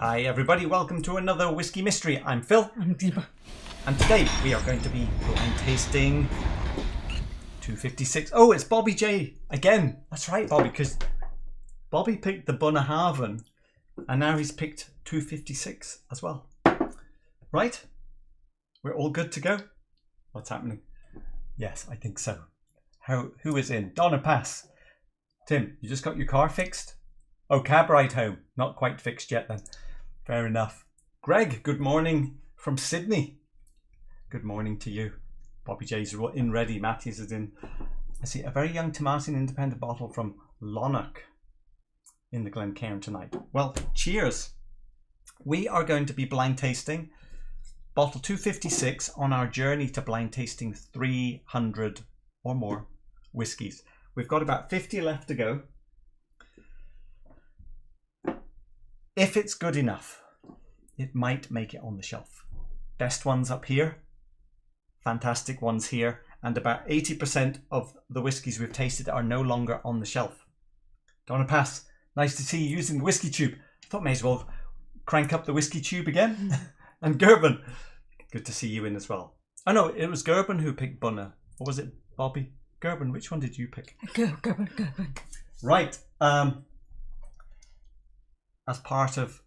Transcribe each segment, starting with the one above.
Hi everybody, welcome to another Whiskey Mystery. I'm Phil. I'm Deepa. And today we are going to be blind tasting 256. Oh, it's Bobby J again. That's right, Bobby, because Bobby picked the Bunnahabhain and now he's picked 256 as well. Right? We're all good to go? What's happening? Yes, I think so. Who is in? Donna Pass. Tim, you just got your car fixed? Oh, cab ride home. Not quite fixed yet then. Fair enough. Greg, good morning from Sydney. Good morning to you. Bobby J's in ready. Matthews is in. I see a very young Tomatin independent bottle from Longrow in the Kilkerran tonight. Well, cheers. We are going to be blind tasting bottle 256 on our journey to blind tasting 300 or more whiskies. We've got about 50 left to go. If it's good enough, it might make it on the shelf. Best ones up here, fantastic ones here, and about 80% of the whiskies we've tasted are no longer on the shelf. Donna Pass, nice to see you using the whiskey tube. I thought may as well crank up the whiskey tube again. And Gerben, good to see you in as well. Oh no, it was Gerben who picked Bunna. Or was it Bobby? Gerben, which one did you pick? Gerben. Right. As part of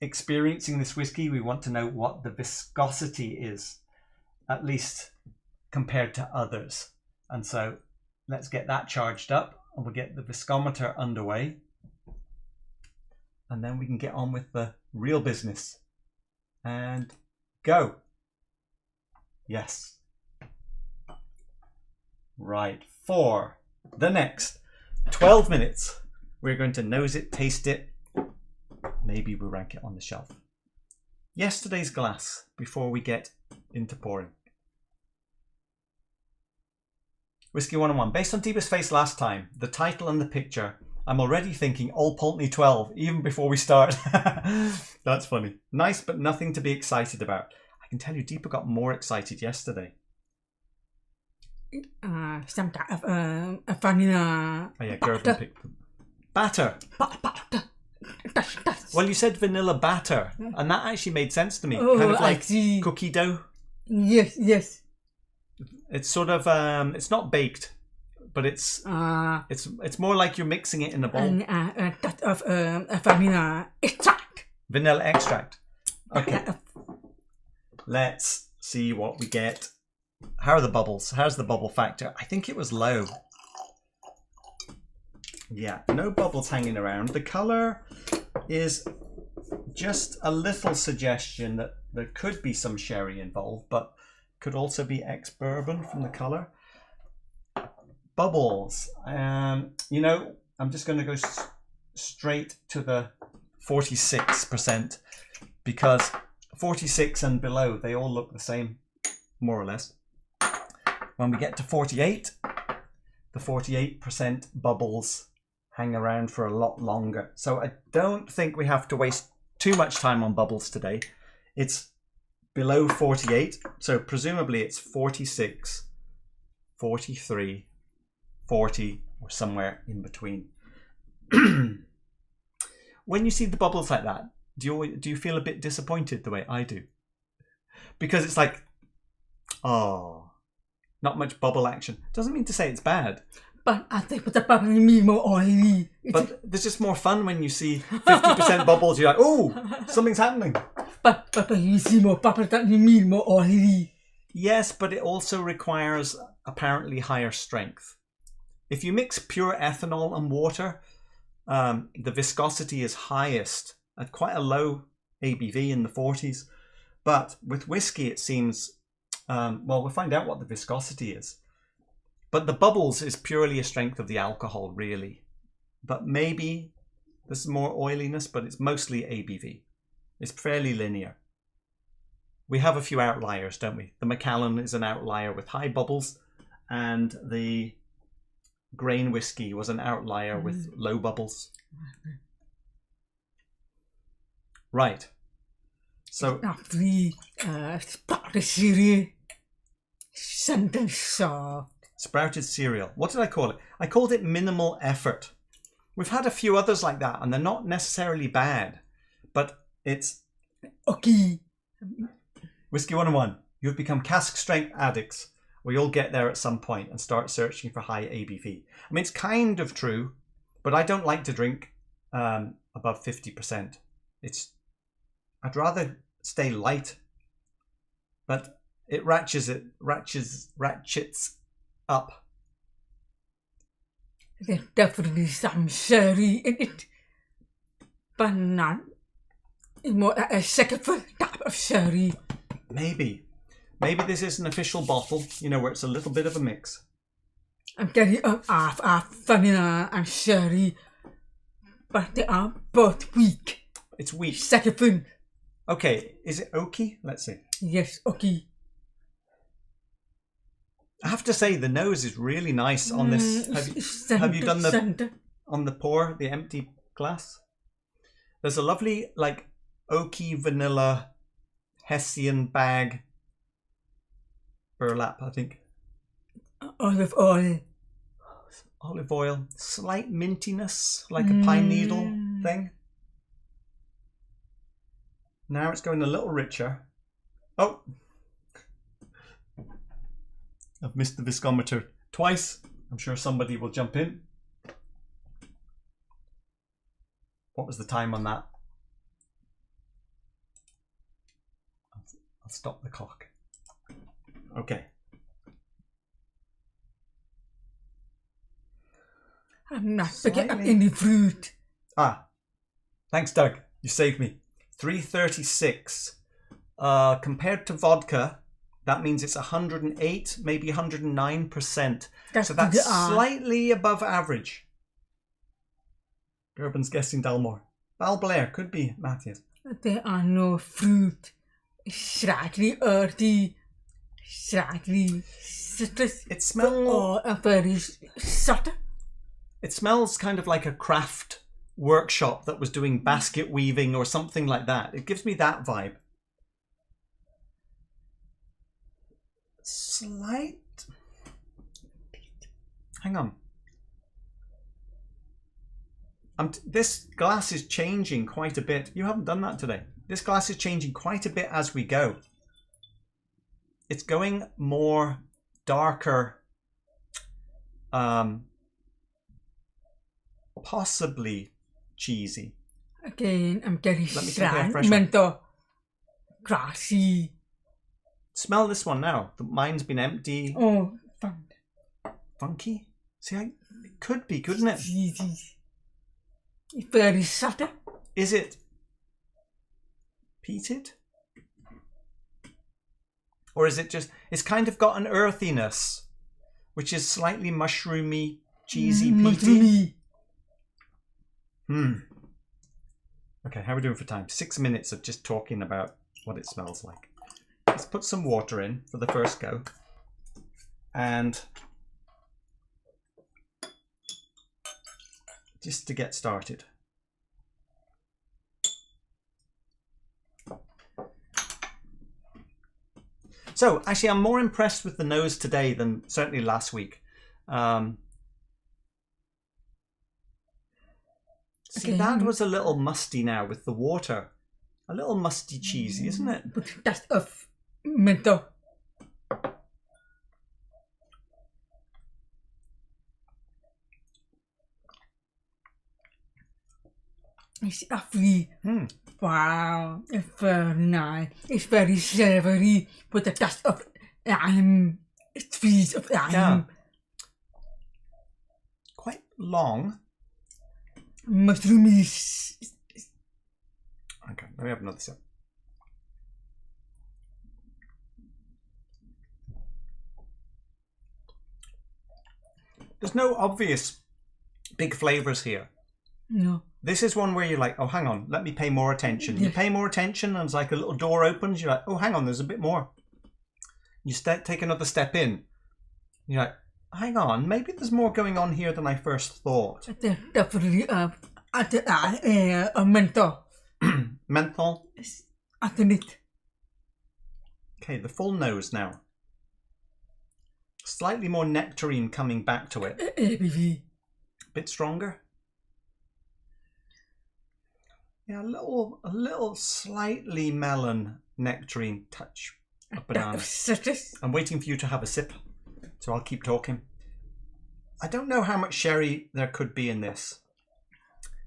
experiencing this whiskey, we want to know what the viscosity is, at least compared to others. And so let's get that charged up and we'll get the viscometer underway. And then we can get on with the real business. And go. Yes. Right. For the next 12 minutes, we're going to nose it, taste it. Maybe we'll rank it on the shelf. Yesterday's glass before we get into pouring. Whiskey 101. Based on Deepa's face last time, the title and the picture, I'm already thinking Old Pulteney 12 even before we start. That's funny. Nice, but nothing to be excited about. I can tell you Deepa got more excited yesterday. Some kind of vanilla. Oh yeah, Gerben picked them. Batter. Well, you said vanilla batter, and that actually made sense to me. Oh, kind of like I see. Cookie dough. Yes. It's sort of it's not baked, but it's more like you're mixing it in a bowl. And a touch of vanilla extract. Vanilla extract. Okay. Let's see what we get. How are the bubbles? How's the bubble factor? I think it was low. Yeah, no bubbles hanging around. The colour is just a little suggestion that there could be some sherry involved, but could also be ex-bourbon from the colour. Bubbles. You know, I'm just going to go straight to the 46% because 46 and below, they all look the same, more or less. When we get to 48, the 48% bubbles hang around for a lot longer. So I don't think we have to waste too much time on bubbles today. It's below 48, so presumably it's 46, 43, 40, or somewhere in between. When you see the bubbles like that, do you feel a bit disappointed the way I do? Because it's like, oh, not much bubble action. Doesn't mean to say it's bad. But I think the bubble is more oily. But there's just more fun when you see 50% bubbles. You're like, oh, something's happening. But you see more bubble, that means more oily. Yes, but it also requires apparently higher strength. If you mix pure ethanol and water, the viscosity is highest at quite a low ABV in the 40s. But with whiskey, it seems, well, we'll find out what the viscosity is. But the bubbles is purely a strength of the alcohol, really. But maybe there's more oiliness, but it's mostly ABV. It's fairly linear. We have a few outliers, don't we? The Macallan is an outlier with high bubbles, and the grain whiskey was an outlier with low bubbles. Right. So sprouted cereal. What did I call it? I called it minimal effort. We've had a few others like that, and they're not necessarily bad, but it's Okay. Whiskey 101. You've become cask strength addicts. We all get there at some point and start searching for high ABV. I mean, it's kind of true, but I don't like to drink above 50%. I'd rather stay light, but it ratchets up. There's definitely some sherry in it. But not more a second type of sherry. Maybe this is an official bottle, you know, where it's a little bit of a mix. I'm getting vanilla and sherry, but they are both weak. It's weak. Second. Okay, is it oaky? Let's see. Yes, okay. I have to say the nose is really nice on this. Have you done on the pour, the empty glass? There's a lovely like oaky vanilla Hessian bag burlap, I think. Olive oil. Olive oil, slight mintiness, like a pine needle thing. Now it's going a little richer. Oh, I've missed the viscometer twice. I'm sure somebody will jump in. What was the time on that? I'll stop the clock. Okay. I'm not picking up any fruit. Ah, thanks, Doug. You saved me. 336. Compared to vodka, that means it's 108, maybe 109%. So that's slightly above average. Gerben's guessing Dalmore. Balblair, could be Matthias. There are no fruit. Slightly earthy, slightly citrus. It smells... Or a very subtle. It smells kind of like a craft workshop that was doing basket weaving or something like that. It gives me that vibe. Slight... Hang on. This glass is changing quite a bit. You haven't done that today. This glass is changing quite a bit as we go. It's going more darker, possibly cheesy. Again, I'm getting fresh mental, grassy. Smell this one now. Mine's been empty. Oh, funky? See, it could be, couldn't it? It's very subtle. Is it peated? Or is it just... It's kind of got an earthiness, which is slightly mushroomy, cheesy, peaty. Okay, how are we doing for time? 6 minutes of just talking about what it smells like. Let's put some water in for the first go. And just to get started. So, actually, I'm more impressed with the nose today than certainly last week. See, that was a little musty now with the water. A little musty cheesy, isn't it? But that's of mental. It's lovely. Wow, it's very nice. It's very savory with a touch of lime. Squeeze of lime. Yeah. Quite long. Mushroomy. Okay, let me have another sip. There's no obvious big flavours here. No. This is one where you're like, oh, hang on, let me pay more attention. You pay more attention and it's like a little door opens. You're like, oh, hang on, there's a bit more. You take another step in. You're like, hang on, maybe there's more going on here than I first thought. There's definitely a menthol. Menthol? Underneath. Okay, the full nose now. Slightly more nectarine coming back to it. ABV. Bit stronger. Yeah, a little slightly melon nectarine touch of banana. I'm waiting for you to have a sip, so I'll keep talking. I don't know how much sherry there could be in this.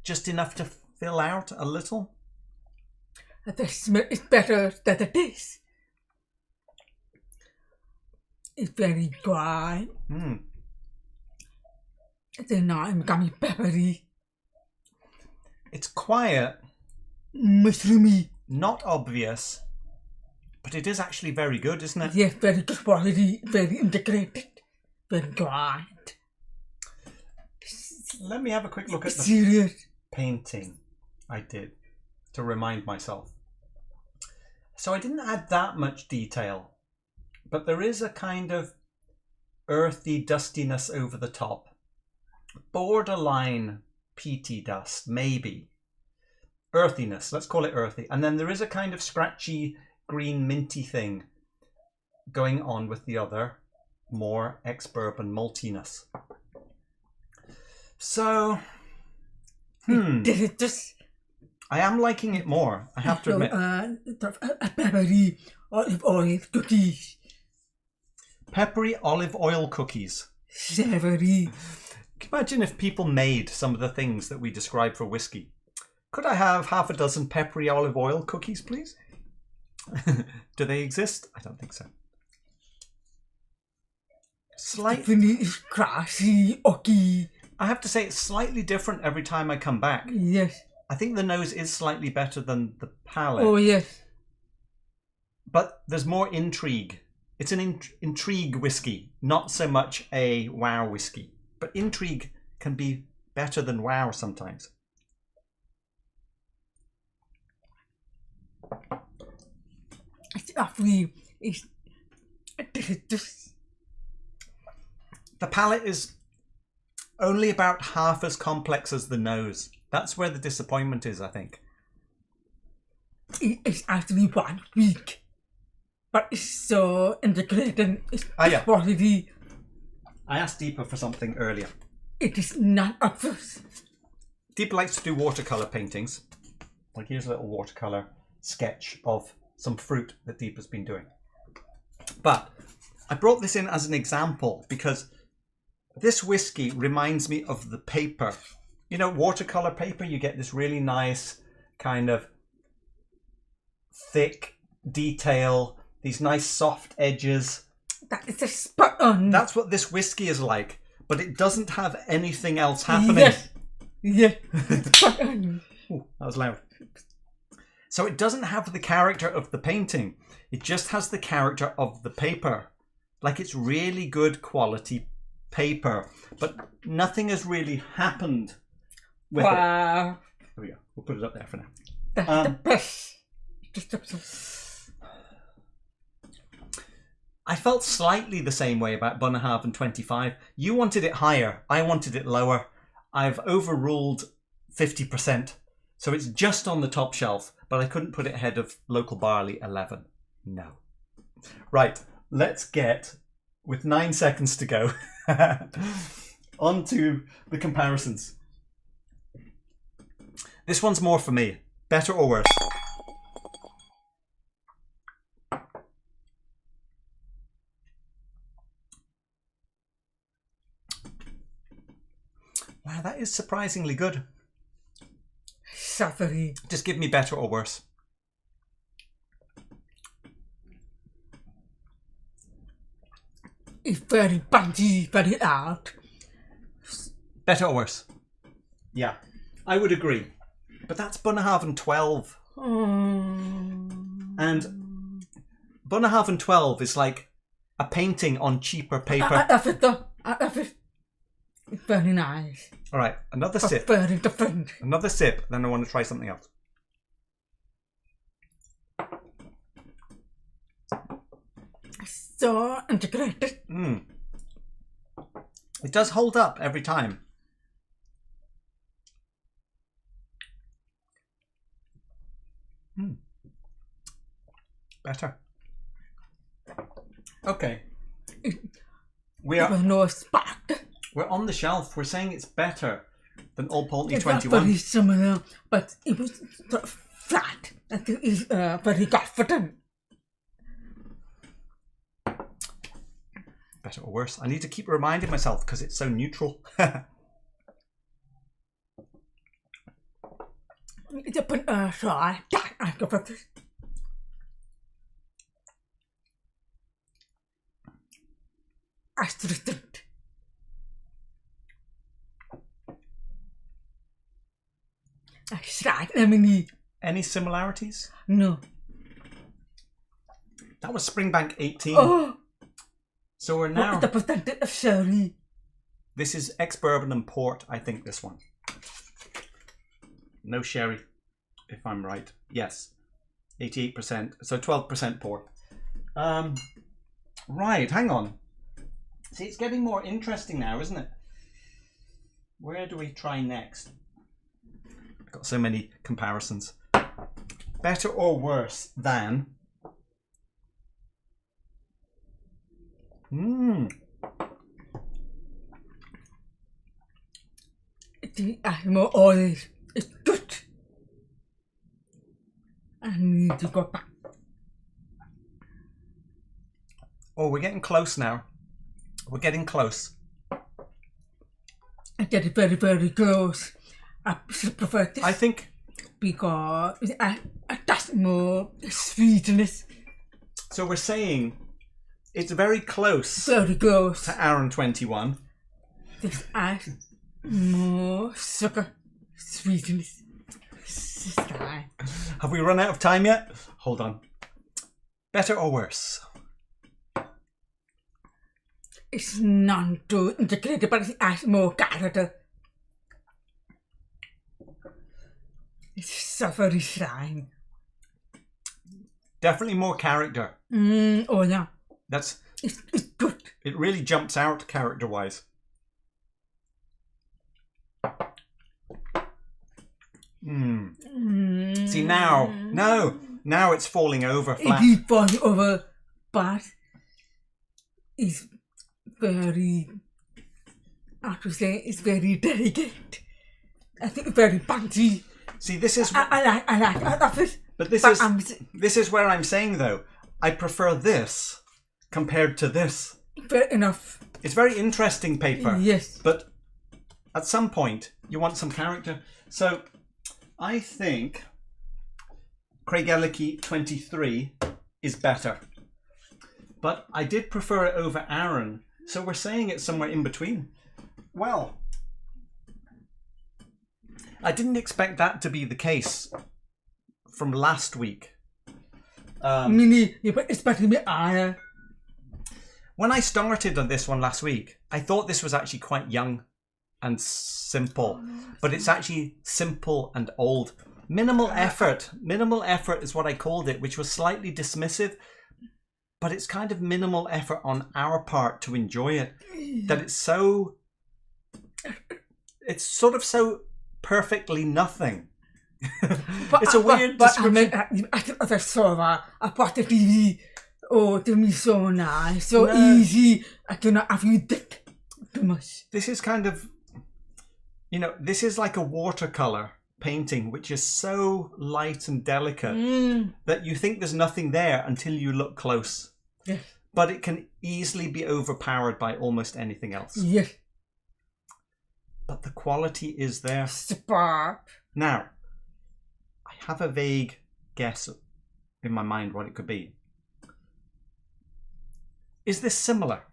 Just enough to fill out a little. The smell is better than the taste. It's very dry. Then I'm becoming peppery. It's quiet. Mushroomy. Not obvious. But it is actually very good, isn't it? Yes, very good quality. Very integrated. Very dry. Let me have a quick look at the Serious. painting I did to remind myself. So I didn't add that much detail, but there is a kind of earthy dustiness over the top. Borderline peaty dust, maybe. Earthiness, let's call it earthy. And then there is a kind of scratchy green minty thing going on with the other more ex-bourbon maltiness. So, I am liking it more, I have to admit. Peppery olive oil cookies. Peppery olive oil cookies. Savory. Imagine if people made some of the things that we described for whiskey. Could I have half a dozen peppery olive oil cookies, please? Do they exist? I don't think so. Slightly crashy, oaky. I have to say it's slightly different every time I come back. Yes. I think the nose is slightly better than the palate. Oh, yes. But there's more intrigue. It's an intrigue whiskey, not so much a wow whiskey. But intrigue can be better than wow sometimes. It's lovely. It's delicious. The palate is only about half as complex as the nose. That's where the disappointment is, I think. It's actually 1 week. But it's so integrated. It's yeah. quality. I asked Deepa for something earlier. It is not obvious. Deepa likes to do watercolour paintings. Like here's a little watercolour sketch of some fruit that Deepa's been doing. But I brought this in as an example because this whiskey reminds me of the paper. You know, watercolour paper, you get this really nice kind of thick detail, these nice soft edges. That is a spot on. That's what this whiskey is like, but it doesn't have anything else happening. Yes. Yes. Spot on. Ooh, that was loud. So it doesn't have the character of the painting. It just has the character of the paper. Like it's really good quality paper, but nothing has really happened with it. There we go. We'll put it up there for now. That's the best. I felt slightly the same way about Bunnahabhain 25. You wanted it higher. I wanted it lower. I've overruled 50%. So it's just on the top shelf, but I couldn't put it ahead of Local Barley 11. No. Right. Let's get, with 9 seconds to go, on to the comparisons. This one's more for me. Better or worse? Wow, that is surprisingly good. Savory. Just give me better or worse. It's very punchy, very loud. Better or worse? Yeah, I would agree. But that's Bunnahabhain 12. And Bunnahabhain 12 is like a painting on cheaper paper. I love it though. I love it. It's very nice. All right, another sip. Very different. Another sip, then I want to try something else. So integrated. It does hold up every time. Better. Okay. We're no spark. on the shelf. We're saying it's better than Old Pulteney It's not 21. very similar, but it was sort of flat. And it is very confident. Better or worse? I need to keep reminding myself because it's so neutral. It's a try. I go for this. Astrident. I tried. I mean, Any similarities? no. That was Springbank 18. Oh, So we're what now... is the percentage of sherry? This is ex-bourbon and port, I think, this one. No sherry, if I'm right. Yes. 88%. So 12% port. Right, hang on. See, it's getting more interesting now, isn't it? Where do we try next? I've got so many comparisons. Better or worse than... The animal oil is good. I need to go back. Oh, we're getting close now. We're getting close. I get it very, very close. I prefer this I think... because I that's more sweetness. So we're saying it's very close Very close. to Aaron 21. This has more sugar sweetness. Have we run out of time yet? Hold on. Better or worse? It's not too integrated, but it has more character. It's so very strong. Definitely more character. Oh yeah. That's It's good. it really jumps out character-wise. See now it's falling over flat. It is falling over, but it's very, how to say, it's very delicate. I think very punchy. See, this is I love it. but this is where I'm saying though, I prefer this compared to this. Fair enough. It's very interesting paper. Yes. But at some point you want some character. So I think Craigellachie 23 is better. But I did prefer it over Aaron. So we're saying it's somewhere in between. Well, I didn't expect that to be the case from last week. Mini, especially Anna. When I started on this one last week, I thought this was actually quite young and simple. But it's actually simple and old. Minimal effort. Minimal effort is what I called it, which was slightly dismissive. But it's kind of minimal effort on our part to enjoy it. That it's so... It's sort of so perfectly nothing. It's a weird description. I saw that. I bought the TV. Oh, to me so nice. So No. easy. I cannot have you dick too much. This is kind of... You know, this is like a watercolour painting, which is so light and delicate that you think there's nothing there until you look close. Yes. But it can easily be overpowered by almost anything else. Yes. But the quality is there. Spark. Now, I have a vague guess in my mind what it could be. Is this similar?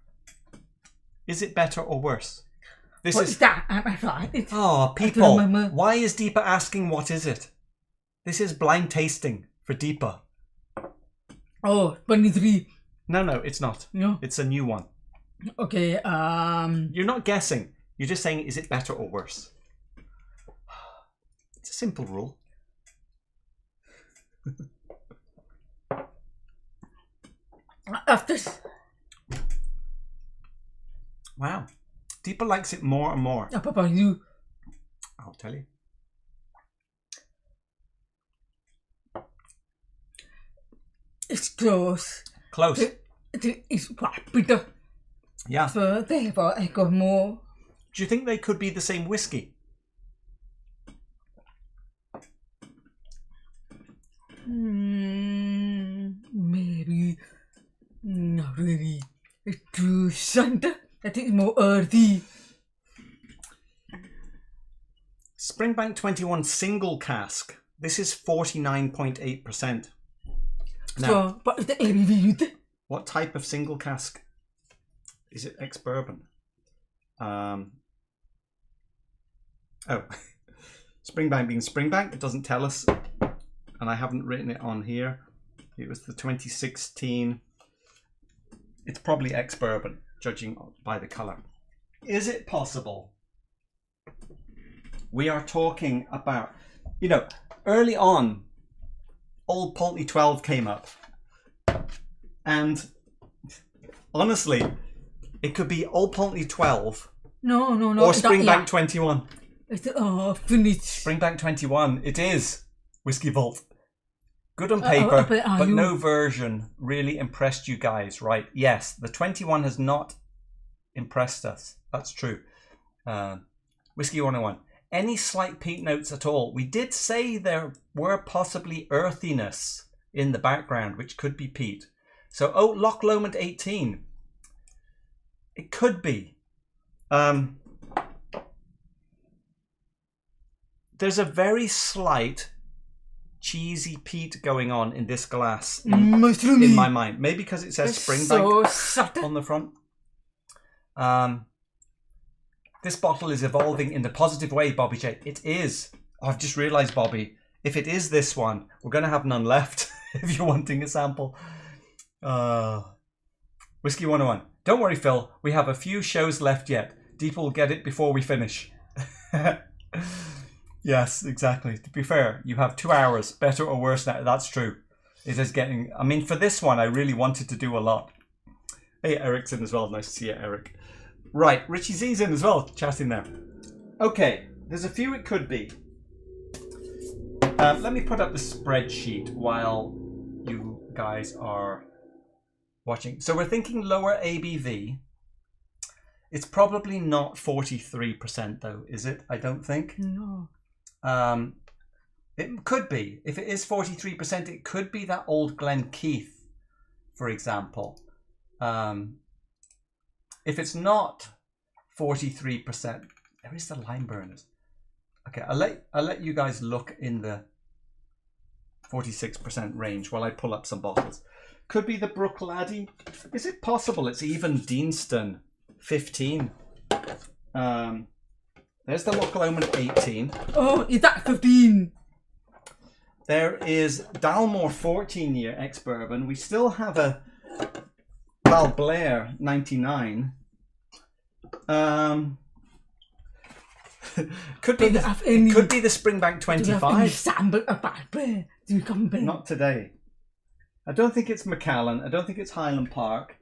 Is it better or worse? This What is... is that? I'm right. Oh, I don't people, remember. why is Deepa asking what is it? This is blind tasting for Deepa. Oh, 23. No, it's not. No. It's a new one. Okay, You're not guessing. You're just saying, is it better or worse? It's a simple rule. after this. Wow. Deepa likes it more and more. Papa, you. I'll tell you. It's close. Close. It's quite bitter. Yeah. So therefore I got more. Do you think they could be the same whiskey? Maybe not really. It's too center. I think it's more earthy. Springbank 21 single cask. This is 49.8%. Now, So, what is the ABV? what type of single cask? Is it ex-bourbon? Oh, Springbank being Springbank, it doesn't tell us, and I haven't written it on here. It was the 2016. It's probably ex-bourbon, judging by the colour. Is it possible? We are talking about, you know, early on, Old Pulteney 12 came up, and honestly, it could be Old Pulteney 12 No. or Springbank 21. It's finished. Springbank 21, it is Whiskey Vault. Good on paper, but no version really impressed you guys, right? Yes, the 21 has not impressed us. That's true. Whiskey 101. Any slight peat notes at all? We did say there were possibly earthiness in the background, which could be peat. So, oh, Loch Lomond 18. It could be. There's a very slight cheesy peat going on in this glass in my mind. Maybe because it says Springbank on the front. This bottle is evolving in the positive way, Bobby J. It is. Oh, I've just realised, Bobby, if it is this one, we're going to have none left if you're wanting a sample. Whiskey 101. Don't worry, Phil. We have a few shows left yet. Deep will get it before we finish. Yes, exactly. To be fair, you have 2 hours. Better or worse now. That's true. It is getting... I mean, for this one, I really wanted to do a lot. Hey, Eric's in as well. Nice to see you, Eric. Right, Richie Z's in as well, chatting there. Okay, there's a few it could be. Let me put up the spreadsheet while you guys are watching. So we're thinking lower ABV. It's probably not 43% though, is it? I don't think. No. It could be. If it is 43%, it could be that old Glenkeith, for example. If it's not 43%, there is the lime burners. Okay, I'll let you guys look in the 46% range while I pull up some bottles. Could be the Brookladdy. Is it possible it's even Deanston 15? There's the Loch Lomond 18. Oh, is that 15? There is Dalmore 14-year ex-bourbon. We still have a Balblair 99. Could be the Springbank 25. Do you have any sample of Balblair? Do you come back? Not today. I don't think it's Macallan. I don't think it's Highland Park.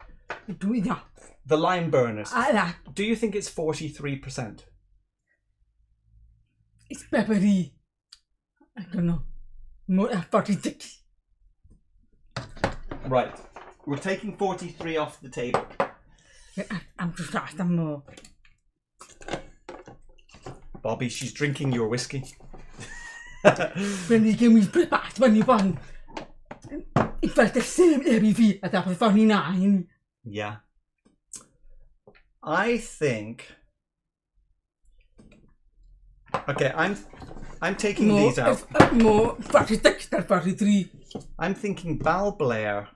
Do it now. The lime burners. I like. Do you think it's 43%? It's peppery. I don't know. More than 46. Right. We're taking 43 off the table. I'm just asking more. Bobby, she's drinking your whiskey. When you give me past 21, it felt the same ABV as that was 49. Yeah. I think... Okay, I'm taking these out. More 46 than 43. I'm thinking Balblair,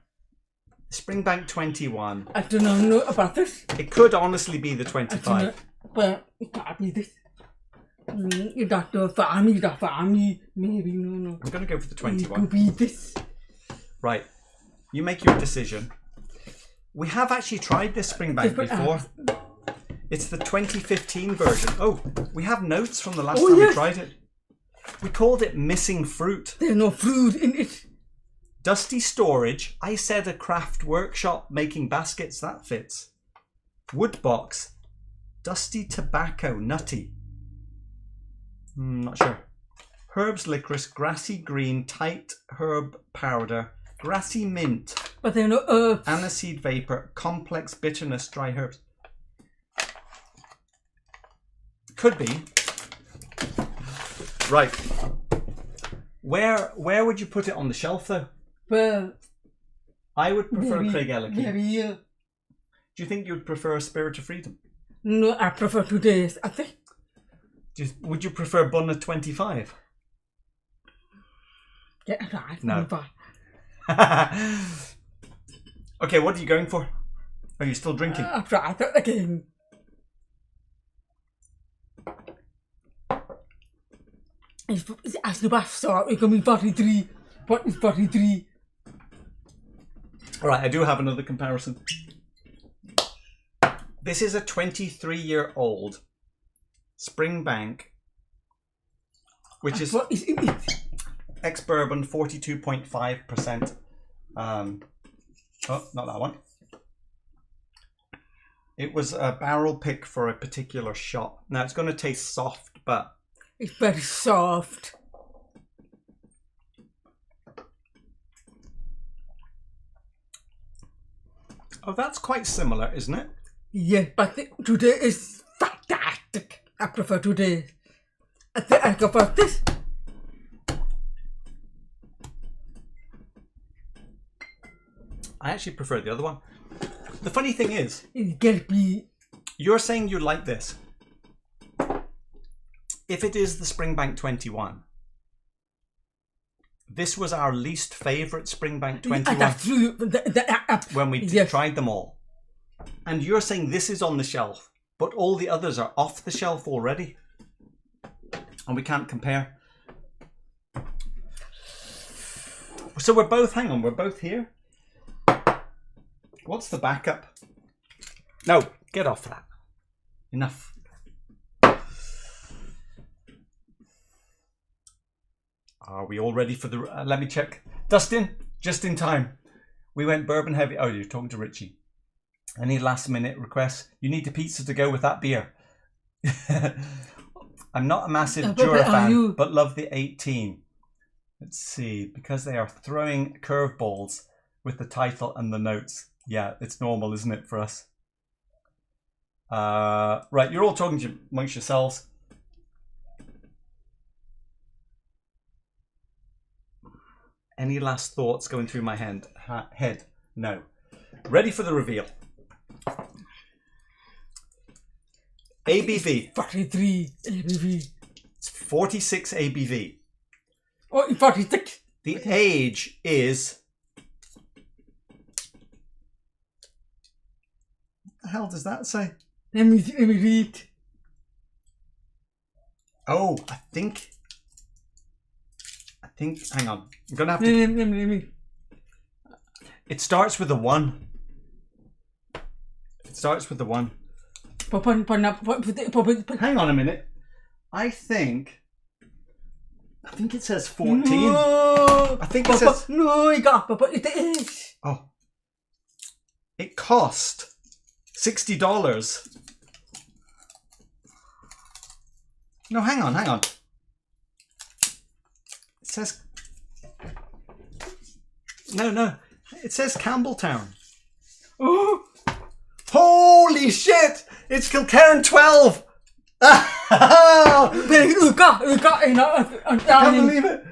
Springbank 21. I do not know about this. It could honestly be the 25. Well, it can't be this. That's the family, maybe, no. I'm going to go for the 21. It could be this. Right, you make your decision. We have actually tried this Springbank before. It's the 2015 version. Oh, we have notes from the last time we tried it. We called it Missing Fruit. There's no fruit in it. Dusty storage. I said a craft workshop making baskets. That fits. Wood box. Dusty tobacco. Nutty. Not sure. Herbs licorice. Grassy green. Tight herb powder. Grassy mint. But there are no herbs. Aniseed vapor. Complex bitterness. Dry herbs. Could be. Right. Where would you put it on the shelf though? Well, I would prefer maybe, Craig Ellicky. maybe, Do you think you would prefer Spirit of Freedom? no, I prefer today's. I think. Would you prefer Bunna 25? Yeah, right. No. Fine. Okay, what are you going for? Are you still drinking? I'll try that again. It's as the best start. It's going to be 43. What is 43? Alright, I do have another comparison. This is a 23-year-old Springbank, which is What is in it? Ex-Bourbon, 42.5%. Oh, not that one. It was a barrel pick for a particular shot. Now, it's going to taste soft, but... It's very soft. Oh, that's quite similar, isn't it? Yeah, but today is fantastic. I prefer today. I think I prefer this. I actually prefer the other one. The funny thing is, It's gonna be. you're saying you like this. If it is the Springbank 21, this was our least favourite Springbank 21 That's true. when we Yes. tried them all. And you're saying this is on the shelf, but all the others are off the shelf already. And we can't compare. So we're both, hang on, we're both here. What's the backup? No, get off that. Enough. Are we all ready for the... let me check. Dustin, just in time. We went bourbon heavy. Oh, you're talking to Richie. Any last minute requests? You need a pizza to go with that beer. I'm not a massive Jura fan, but love the 18. Let's see. Because they are throwing curveballs with the title and the notes. Yeah, it's normal, isn't it, for us? Right, you're all talking amongst yourselves. Any last thoughts going through my head? No. Ready for the reveal. ABV. 43 ABV. It's 46 ABV. Oh, 46. The age is... What the hell does that say? Let me read. Oh, I think, hang on. I'm going to have to... Let me. It starts with a 1. It starts with a 1. Hang on a minute. I think it says 14. No. I think it says... No, it is. Oh. It cost $60. No, hang on. It says... No. It says Campbelltown. Oh. Holy shit! It's Kilkerran 12! I can't believe it.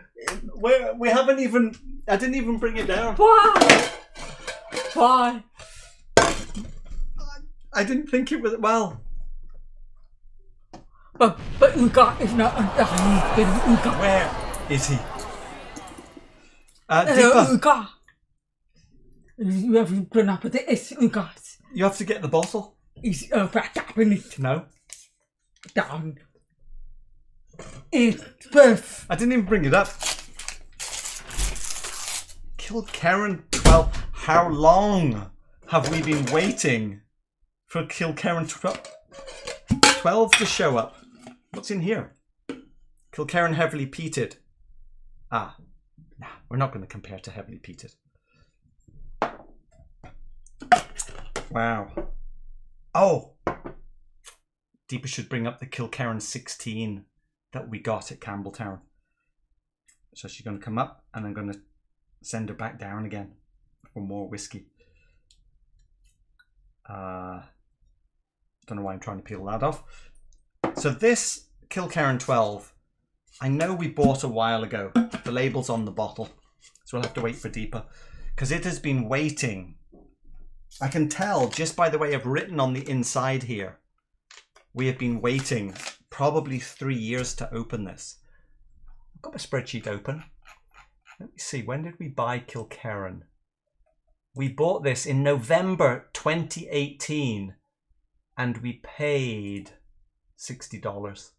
We haven't even... I didn't even bring it down. Why? I didn't think it was... Well... But Uga is not... Where is he? Deepa, Uga. You have to run up with it. It's Uga. you have to get the bottle. He's tapping it No. down. It's birth. I didn't even bring it up. Kilkerran 12. How long have we been waiting for Kilkerran 12 to show up? What's in here? Kilkerran heavily peated. Nah, we're not going to compare to heavily peated. Wow. Oh! Deepa should bring up the Kilkerran 16 that we got at Campbelltown. So she's going to come up and I'm going to send her back down again for more whiskey. Don't know why I'm trying to peel that off. So this Kilkerran 12 I know we bought a while ago. The label's on the bottle, so we'll have to wait for deeper. Because it has been waiting. I can tell just by the way I've written on the inside here. We have been waiting probably 3 years to open this. I've got my spreadsheet open. Let me see, when did we buy Kilkerran? We bought this in November 2018 and we paid $60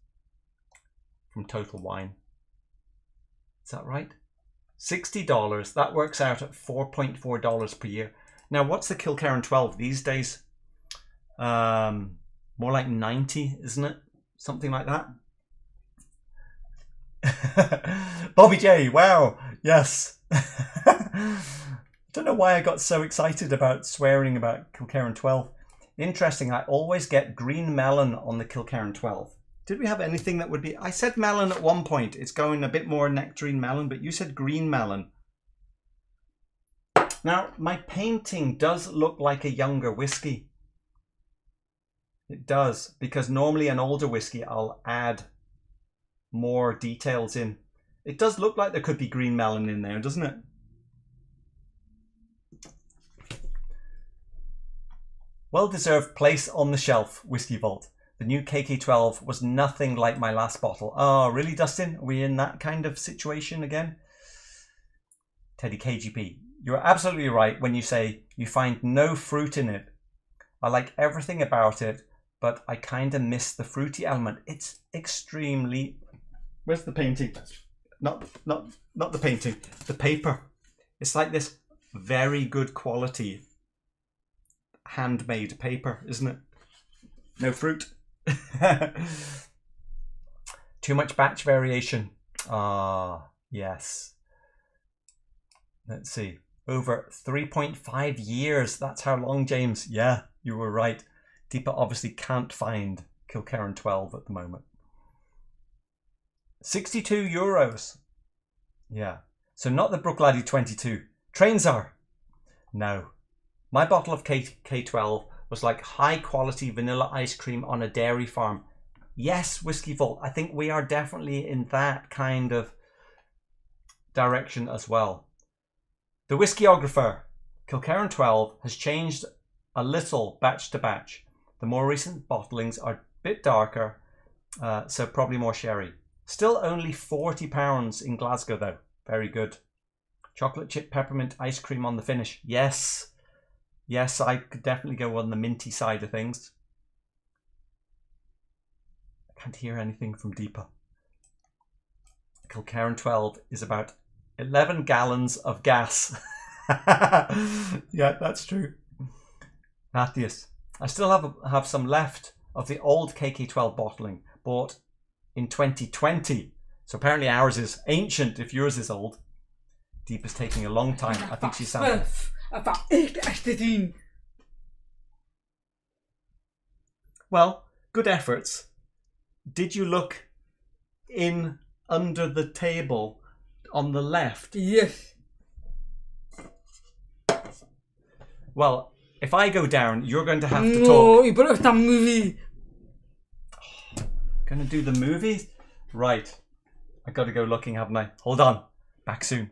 from Total Wine. Is that right? $60, that works out at $4.4 per year. Now, what's the Kilkerran 12 these days? More like 90, isn't it? Something like that. Bobby J, wow, yes. Don't know why I got so excited about swearing about Kilkerran 12. Interesting, I always get green melon on the Kilkerran 12. Did we have anything that would be... I said melon at one point. It's going a bit more nectarine melon, but you said green melon. Now, my painting does look like a younger whiskey. It does, because normally an older whiskey, I'll add more details in. It does look like there could be green melon in there, doesn't it? Well-deserved place on the shelf, Whiskey Vault. The new KK12 was nothing like my last bottle. Oh, really, Dustin? Are we in that kind of situation again? Teddy KGP, you're absolutely right when you say you find no fruit in it. I like everything about it, but I kind of miss the fruity element. It's extremely... Where's the painting? Not the painting, the paper. It's like this very good quality handmade paper, isn't it? No fruit. Too much batch variation. Ah, yes. Let's see. Over 3.5 years. That's how long, James. Yeah, you were right. Deepa obviously can't find Kilkerran 12 at the moment. 62 euros. Yeah. So not the Brooklady 22. Trains are. No. My bottle of K12 was like high quality vanilla ice cream on a dairy farm. Yes, Whiskey Vault. I think we are definitely in that kind of direction as well. The Whiskeyographer. Kilkerran 12 has changed a little batch to batch. The more recent bottlings are a bit darker, so probably more sherry. Still only £40 in Glasgow though. Very good. Chocolate chip peppermint ice cream on the finish. Yes. Yes, I could definitely go on the minty side of things. I can't hear anything from Deepa. Kilkerran 12 is about 11 gallons of gas. Yeah, that's true. Matthias, I still have some left of the old KK12 bottling bought in 2020. So apparently ours is ancient if yours is old. Deepa's taking a long time. I think she's sounding... Well, good efforts. Did you look in under the table on the left? Yes. Well, if I go down, you're going to have to No, talk. you put up some movie. Gonna do the movie? Right. I gotta go looking, haven't I? Hold on. Back soon.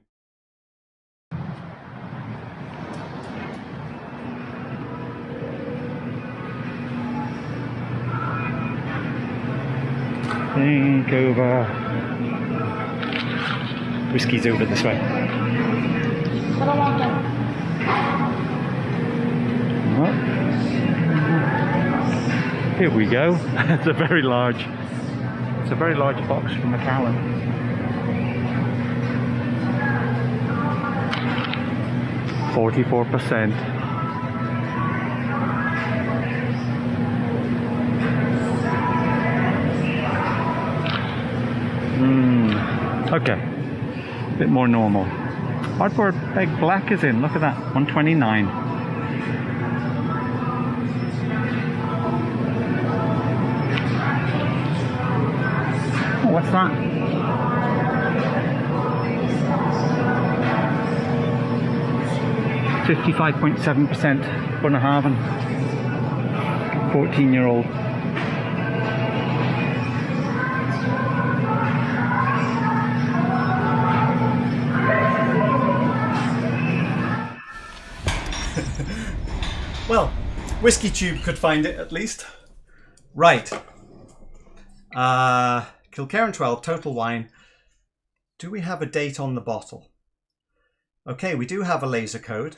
Think over. Whiskey's over this way. Here we go. It's a very large box from Macallan. %. Okay, a bit more normal. Hardboard Beg Black is in, look at that, 129. Oh, what's that? %55.7% Bunnahabhain, 14-year-old. Whiskey Tube could find it at least. Right. Kilkerran 12, total wine. Do we have a date on the bottle? Okay, we do have a laser code.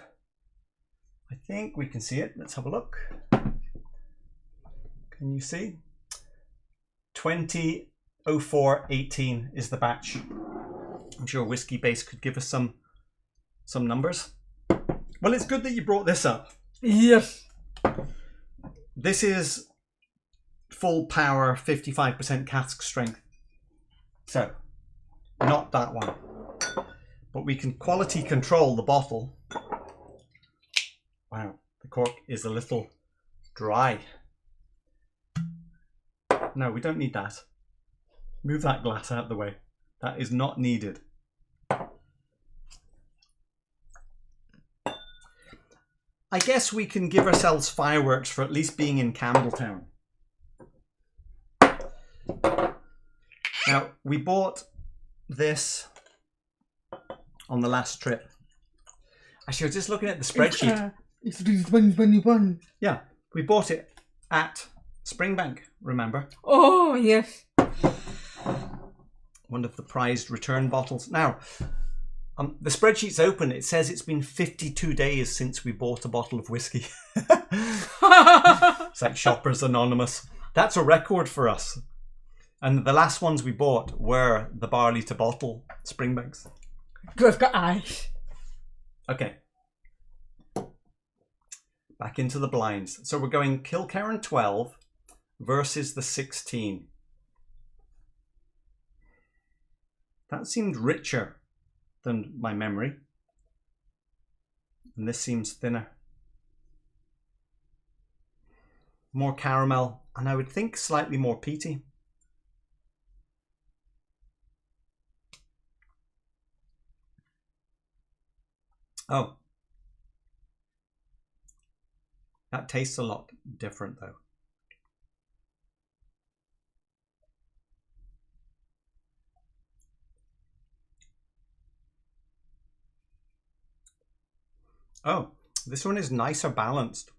I think we can see it. Let's have a look. Can you see? 200418 is the batch. I'm sure Whiskey Base could give us some numbers. Well, it's good that you brought this up. Yes. This is full power, 55% cask strength. So, not that one. But we can quality control the bottle. Wow, the cork is a little dry. No, we don't need that. Move that glass out of the way. That is not needed. I guess we can give ourselves fireworks for at least being in Campbelltown. Now, we bought this on the last trip. Actually, I was just looking at the spreadsheet. It's 2021. Yeah, we bought it at Springbank, remember? Oh, yes. One of the prized return bottles. Now, the spreadsheet's open. It says it's been 52 days since we bought a bottle of whiskey. It's like Shoppers Anonymous. That's a record for us. And the last ones we bought were the barley to bottle Springbanks. I've got ice. Okay. Back into the blinds. So we're going Kilkerran 12 versus the 16. That seemed richer than my memory. And this seems thinner. More caramel, and I would think slightly more peaty. Oh. That tastes a lot different though. Oh, this one is nicer balanced.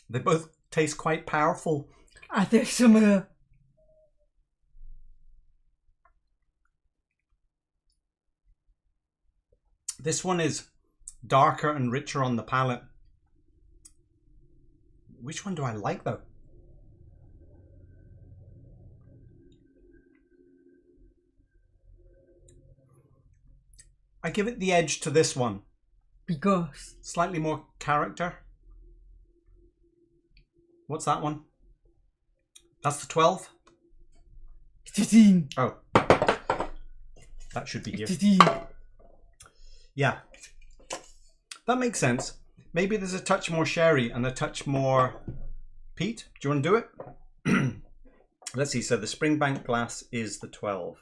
They both taste quite powerful. Are they similar? This one is darker and richer on the palate. Which one do I like though? I give it the edge to this one. Because Slightly more character. What's that one? That's the 12? 15. Oh. That should be here. 15. Yeah. That makes sense. Maybe there's a touch more sherry and a touch more peat. Do you want to do it? Let's see. So the Springbank glass is the 12.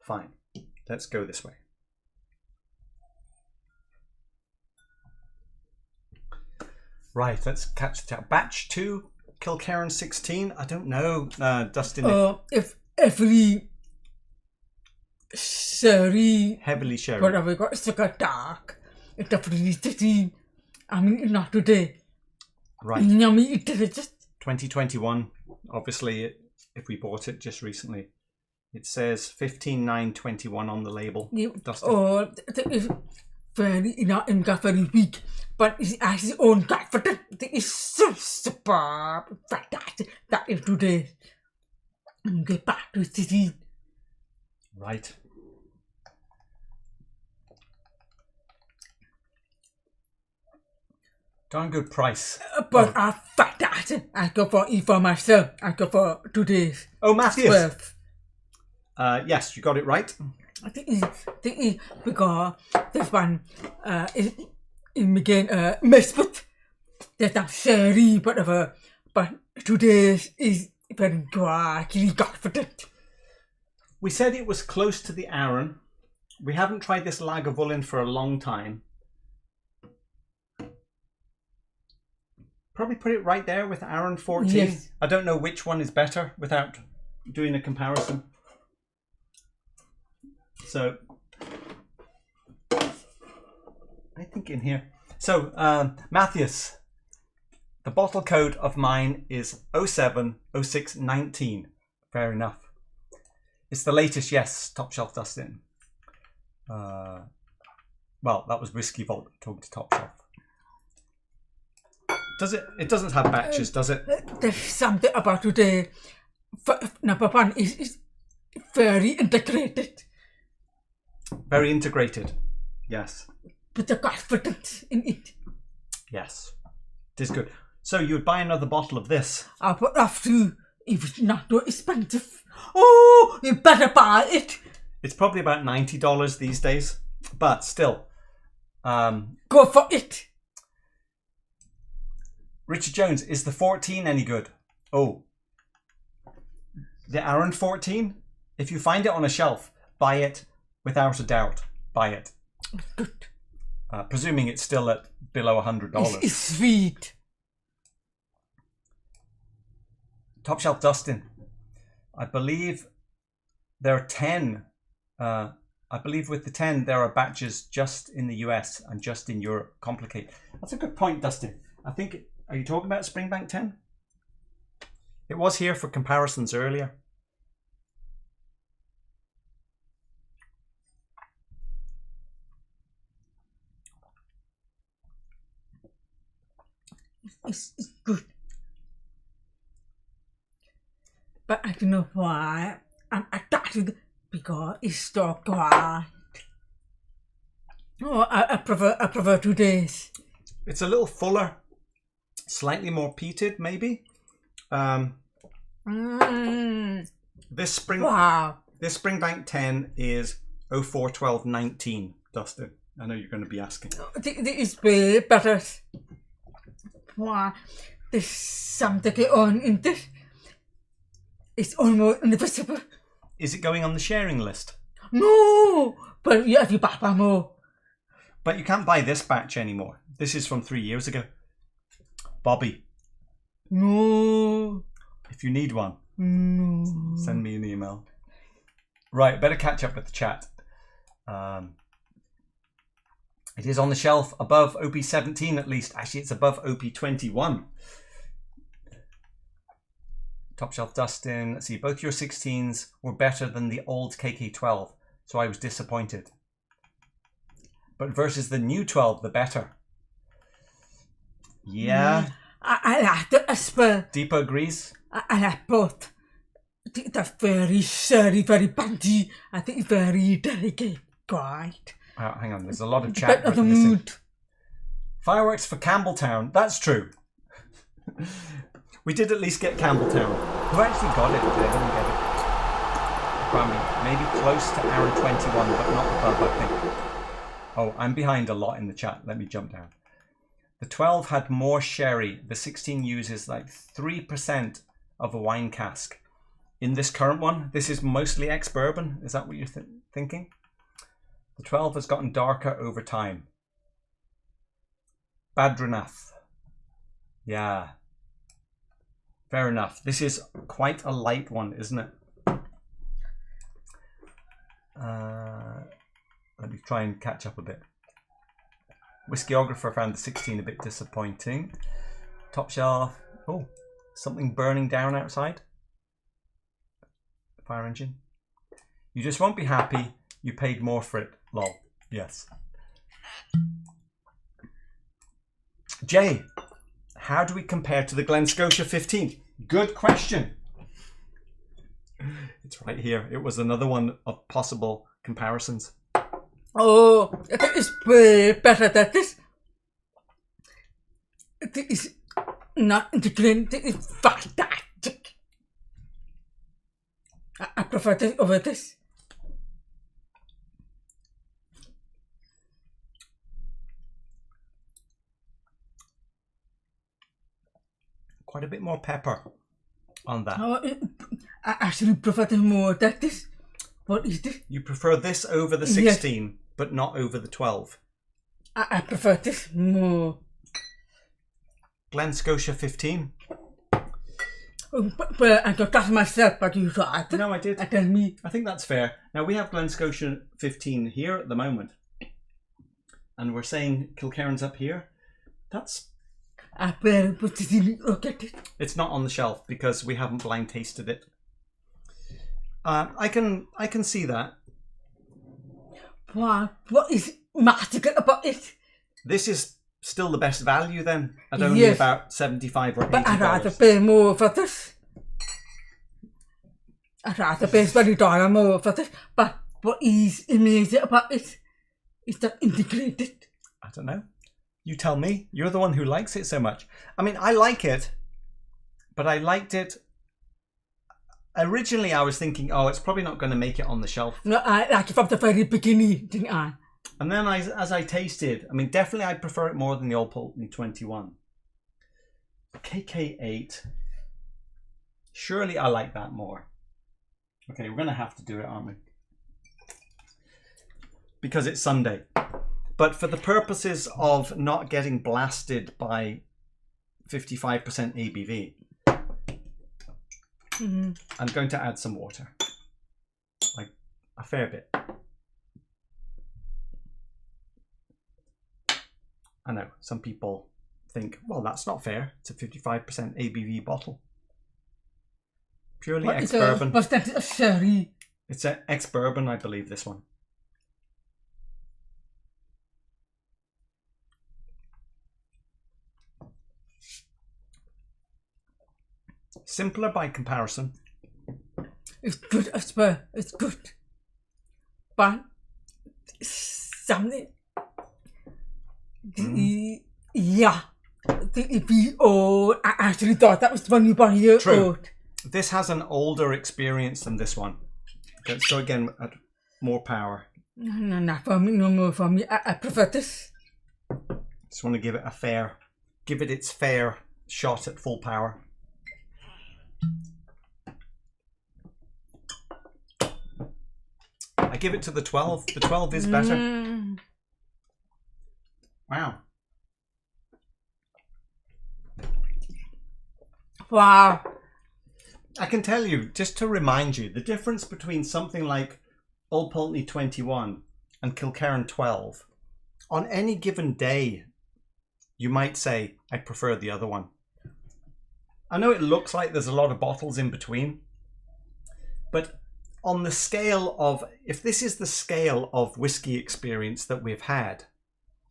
Fine. Let's go this way. Right, let's catch the batch 2, Kilkerran 16. I don't know, Dustin. If every sherry, Heavily sherry. whatever we got, it's like a dark. It's definitely 15. I mean, not today. Right. Yummy, it is just 2021. Obviously, if we bought it just recently, it says 15/9/21 on the label. Dustin. Oh, that is very, not very weak, but it has its own confidence. It is so superb. Fantastic. That is today. And get back to 15. Right. Darn good price. But fantastic. I go for it for myself. I go for today's. Oh, Matthias. 12. Yes, you got it right. I think it's because this one is again mixed with there's some sherry, whatever. But today's is very dry, really confident. We said it was close to the Arran. We haven't tried this Lagavulin for a long time. Probably put it right there with Arran 14. Yes. I don't know which one is better without doing a comparison. So, I think in here. So, Matthias, The bottle code of mine is 070619. Fair enough. It's the latest, yes, Top Shelf Dustin. Well, that was Whisky Vault talking to Top Shelf. Does it? It doesn't have batches, does it? There's something about today. Number one is very integrated. Very integrated. Yes. With the confidence in it. Yes. It is good. So you would buy another bottle of this? I would have to, if it's not too expensive. Oh, you better buy it. It's probably about $90 these days, but still. Go for it. Richard Jones, is the 14 any good? Oh. The Aaron 14? If you find it on a shelf, buy it without a doubt. Buy it. Good. Presuming it's still at below $100. It's sweet. Top Shelf Dustin. I believe there are 10. I believe with the 10 there are batches just in the US and just in Europe. Complicated. That's a good point, Dustin. I think, are you talking about Springbank 10? It was here for comparisons earlier. It's good. But I don't know why I'm attached because it's so quiet. Oh, I prefer today's. It's a little fuller, slightly more peated, maybe. This Springbank 10 is 041219, Dustin. I know you're going to be asking. This is way better. Wow, there's something on in this. It's almost invisible. Is it going on the sharing list? No, but you have to buy more. But you can't buy this batch anymore. This is from 3 years ago. Bobby. No. If you need one, no. Send me an email. Right, better catch up with the chat. It is on the shelf above OP17 at least. Actually, it's above OP21. Top Shelf Dustin. Let's see, both your 16s were better than the old KK12, so I was disappointed. But versus the new 12, the better. Yeah. I like it as well. Deepa agrees. I like both. They're very sherry, very punchy. I think very delicate. Quite. Hang on, there's a lot of chat. Better the mood. Fireworks for Campbelltown. That's true. We did at least get Campbelltown. Who actually got it? I didn't get it. Probably maybe close to Aaron 21, but not above, I think. Oh, I'm behind a lot in the chat. Let me jump down. The 12 had more sherry. The 16 uses like 3% of a wine cask. In this current one, this is mostly ex-bourbon. Is that what you're thinking? The 12 has gotten darker over time. Badranath. Yeah. Fair enough. This is quite a light one, isn't it? Let me try and catch up a bit. Whiskyographer found the 16 a bit disappointing. Top Shelf. Oh, something burning down outside. Fire engine. You just won't be happy. You paid more for it. Lol. Yes. Jay, how do we compare to the Glen Scotia 15? Good question. It's right here. It was another one of possible comparisons. Oh, it is way better than this. It is not integrated. It is fantastic. I prefer this over this. Quite a bit more pepper on that. Oh, I actually prefer this more than this. What is this? You prefer this over the 16, yes, but not over the 12. I prefer this more. Glen Scotia 15. But I got that myself, but you thought. No, I did. I tell me. I think that's fair. Now we have Glen Scotia 15 here at the moment, and we're saying Kilkerran's up here. That's But did you look at it? It's not on the shelf because we haven't blind tasted it. I can see that. Wow, what is magical about it? This is still the best value then, at only Yes. about $75 or $80. But I'd rather pay more for this. I'd rather pay $20 more for this. But what is amazing about it is that integrated. I don't know. You tell me. You're the one who likes it so much. I mean, I like it, but I liked it. Originally, I was thinking, oh, it's probably not going to make it on the shelf. No, I like it from the very beginning, didn't I? And then as I tasted, I mean, definitely I prefer it more than the Old Pulteney 21. KK8. Surely I like that more. Okay, we're going to have to do it, aren't we? Because it's Sunday. But for the purposes of not getting blasted by 55% ABV, I'm going to add some water. Like a fair bit. I know, some people think, well, that's not fair. It's a 55% ABV bottle. Purely ex-bourbon. Was that a sherry? It's an ex-bourbon, I believe, this one. Simpler by comparison. It's good, I swear, it's good. But something. Yeah. I actually thought that was 21 years True. old. This has an older experience than this one. Let's go again at more power. No, not for me, no more for me. I prefer this. Just want to give it its fair shot at full power. I give it to the 12. The 12 is better. Wow. Wow. I can tell you, just to remind you, the difference between something like Old Pulteney 21 and Kilkerran 12, on any given day, you might say, I prefer the other one. I know it looks like there's a lot of bottles in between, but on the scale of, if this is the scale of whiskey experience that we've had,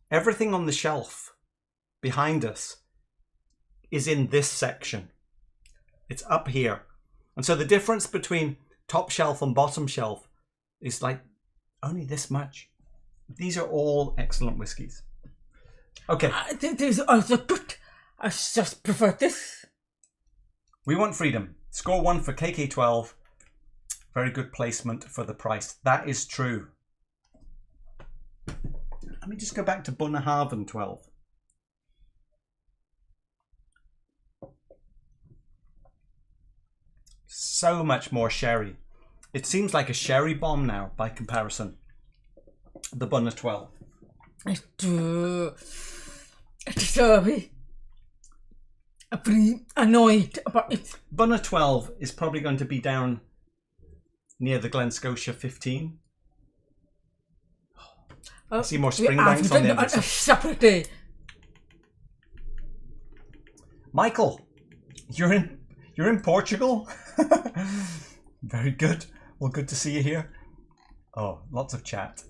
everything on the shelf behind us is in this section. It's up here. And so the difference between top shelf and bottom shelf is like only this much. These are all excellent whiskies. Okay. These are also good. I just prefer this. We want freedom. Score 1 for KK12. Very good placement for the price. That is true. Let me just go back to Bunnahabhain 12. So much more sherry. It seems like a sherry bomb now by comparison. The Bunna 12. It's sorry. I'm pretty annoyed about it. Bunna 12 is probably going to be down near the Glen Scotia 15. I see more Springbanks on the end. A separate day. Michael, you're in Portugal? Very good. Well, good to see you here. Oh, lots of chat.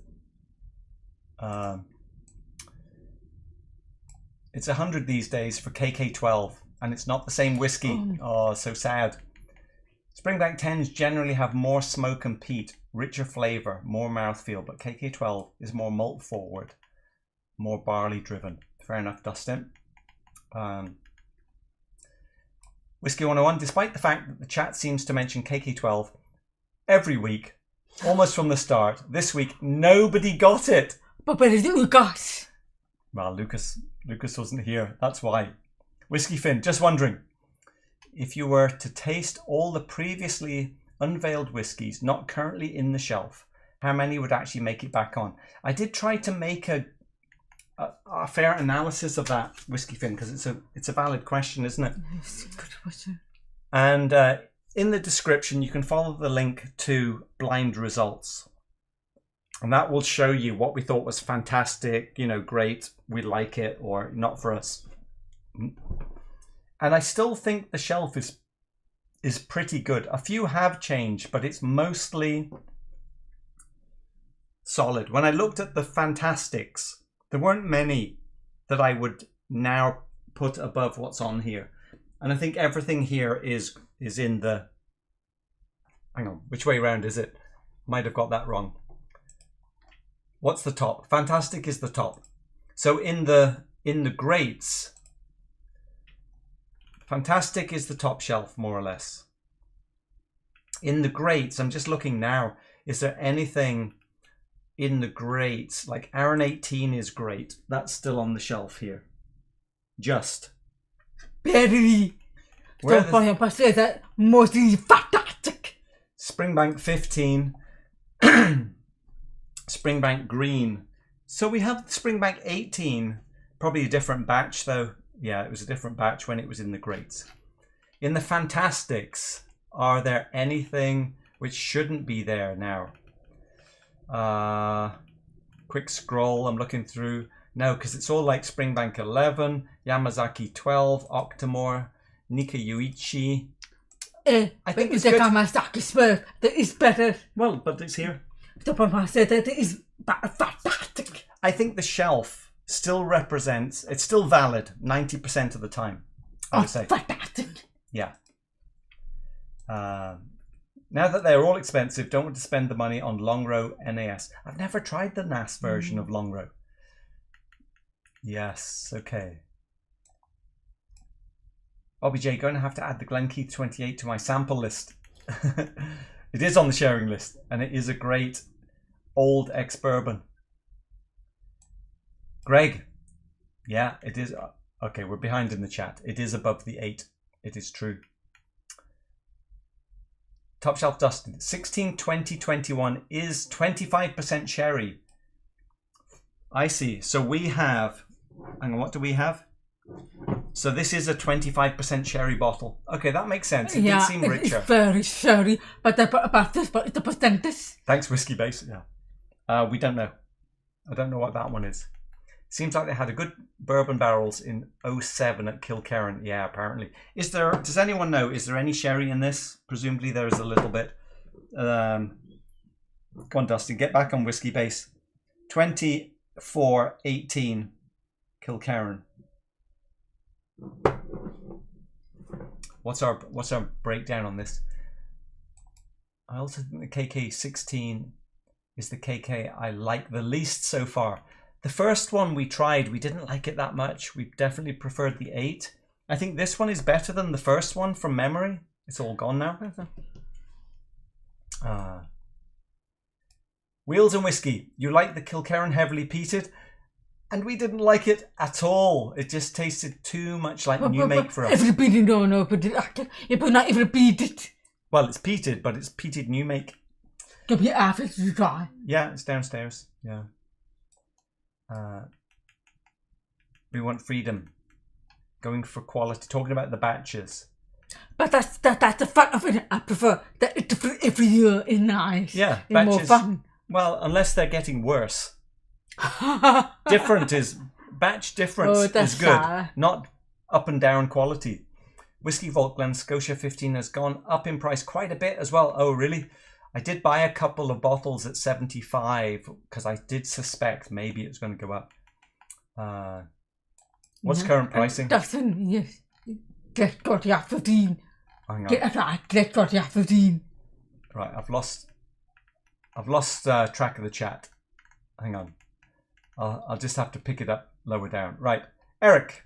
It's 100 these days for KK12, and it's not the same whiskey. Oh, so sad. Springbank 10s generally have more smoke and peat, richer flavour, more mouthfeel, but KK12 is more malt forward, more barley driven. Fair enough, Dustin. Whisky 101, despite the fact that the chat seems to mention KK12 every week, almost from the start, this week nobody got it. But where is it, Lucas? Well, Lucas wasn't here, that's why. Whiskey Finn, just wondering, if you were to taste all the previously unveiled whiskies not currently in the shelf, how many would actually make it back on? I did try to make a fair analysis of that, Whiskey Finn, because it's a valid question, isn't it? It's a good question. And in the description, you can follow the link to blind results. And that will show you what we thought was fantastic, great, we like it, or not for us. And I still think the shelf is pretty good. A few have changed, but it's mostly solid. When I looked at the Fantastics, there weren't many that I would now put above what's on here. And I think everything here is in the... Hang on, which way round is it? Might have got that wrong. What's the top? Fantastic is the top. So in the greats, Fantastic is the top shelf, more or less. In the greats, I'm just looking now, is there anything in the greats? Like Aaron 18 is great. That's still on the shelf here. Just. Very. Don't say that mostly fantastic. Springbank 15. Springbank green. So we have Springbank 18. Probably a different batch though. Yeah, it was a different batch when it was in the greats. In the Fantastics, are there anything which shouldn't be there now? Quick scroll, I'm looking through. No, because it's all like Springbank 11, Yamazaki 12, Octomore, Nika Yuichi. I think it's good. Yamazaki Smurf, that is better. Well, but it's here. I said that it is fantastic. I think the shelf still represents, it's still valid 90% of the time, I would say. Fantastic. Yeah. Now that they're all expensive, don't want to spend the money on Longrow NAS. I've never tried the NAS version of Longrow. Yes, okay. Bobby J, going to have to add the Glenkeith 28 to my sample list. It is on the sharing list, and it is a great old ex-bourbon. Greg, yeah, it is. Okay, we're behind in the chat. It is above the 8. It is true. Top Shelf Dustin, 16, 20, 21 is 25% sherry. I see. So we have, hang on, what do we have? So this is a 25% sherry bottle. Okay, that makes sense. It did seem richer. It's very sherry, but the percentage. Thanks, Whiskey Base. Yeah. We don't know. I don't know what that one is. Seems like they had a good bourbon barrels in 07 at Kilkerran. Yeah, apparently. Is there? Does anyone know? Is there any sherry in this? Presumably there is a little bit. Come on, Dustin, get back on Whiskey Base. 24-18 Kilkerran. What's our breakdown on this? I also think the KK 16 is the KK I like the least so far. The first one we tried, we didn't like it that much. We definitely preferred the 8. I think this one is better than the first one from memory. It's all gone now. Wheels and Whiskey. You like the Kilkerran heavily peated? And we didn't like it at all. It just tasted too much like new make for us. Everybody no, but it was not even peated. Well, it's peated, but it's peated new make. Could be after to try. Yeah, it's downstairs. Yeah. We want freedom. Going for quality. Talking about the batches. But that's the fun of it. I prefer that every year is nice. Yeah, it's batches, more fun. Well, unless they're getting worse. Batch difference is good, not up and down quality. Whiskey Vault Glen Scotia 15 has gone up in price quite a bit as well. Oh, really? I did buy a couple of bottles at 75 because I did suspect maybe it was going to go up. What's current pricing? Dustin, yes. Get got you 15. Hang on. Get got you 15. Right, I've lost track of the chat. Hang on. I'll just have to pick it up lower down. Right, Eric,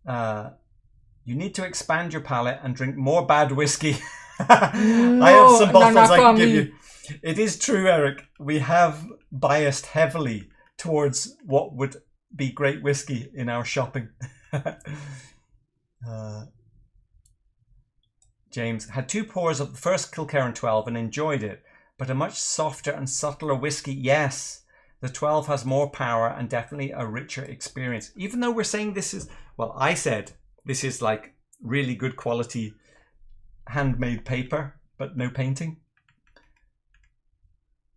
you need to expand your palate and drink more bad whiskey. I have some bottles I can give you. It is true, Eric. We have biased heavily towards what would be great whiskey in our shopping. James had 2 pours of the first Kilkerran 12 and enjoyed it, but a much softer and subtler whiskey. Yes. The 12 has more power and definitely a richer experience. Even though we're saying this is, well, I said this is like really good quality handmade paper, but no painting.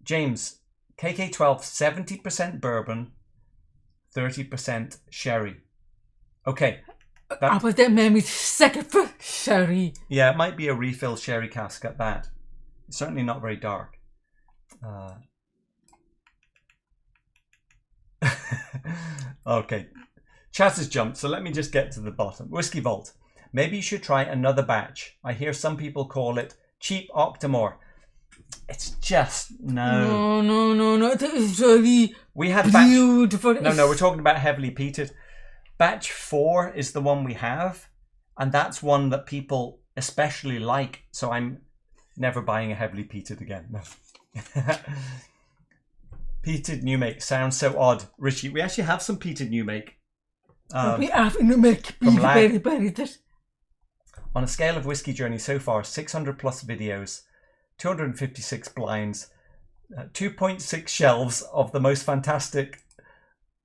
James, KK12, 70% bourbon, 30% sherry. Okay, I was that made me second for sherry. Yeah, it might be a refill sherry cask at that. It's certainly not very dark. Okay. Chat has jumped, so let me just get to the bottom. Whiskey Vault. Maybe you should try another batch. I hear some people call it cheap Octomore. It's just no. No. That is really We had beautiful. No, we're talking about heavily peated. Batch 4 is the one we have, and that's one that people especially like. So I'm never buying a heavily peated again. No. Peated new make sounds so odd, Richie. We actually have some peated new make. We have new make very this. On a scale of whiskey journey so far, 600 plus videos, 256 blinds, 2.6 shelves of the most fantastic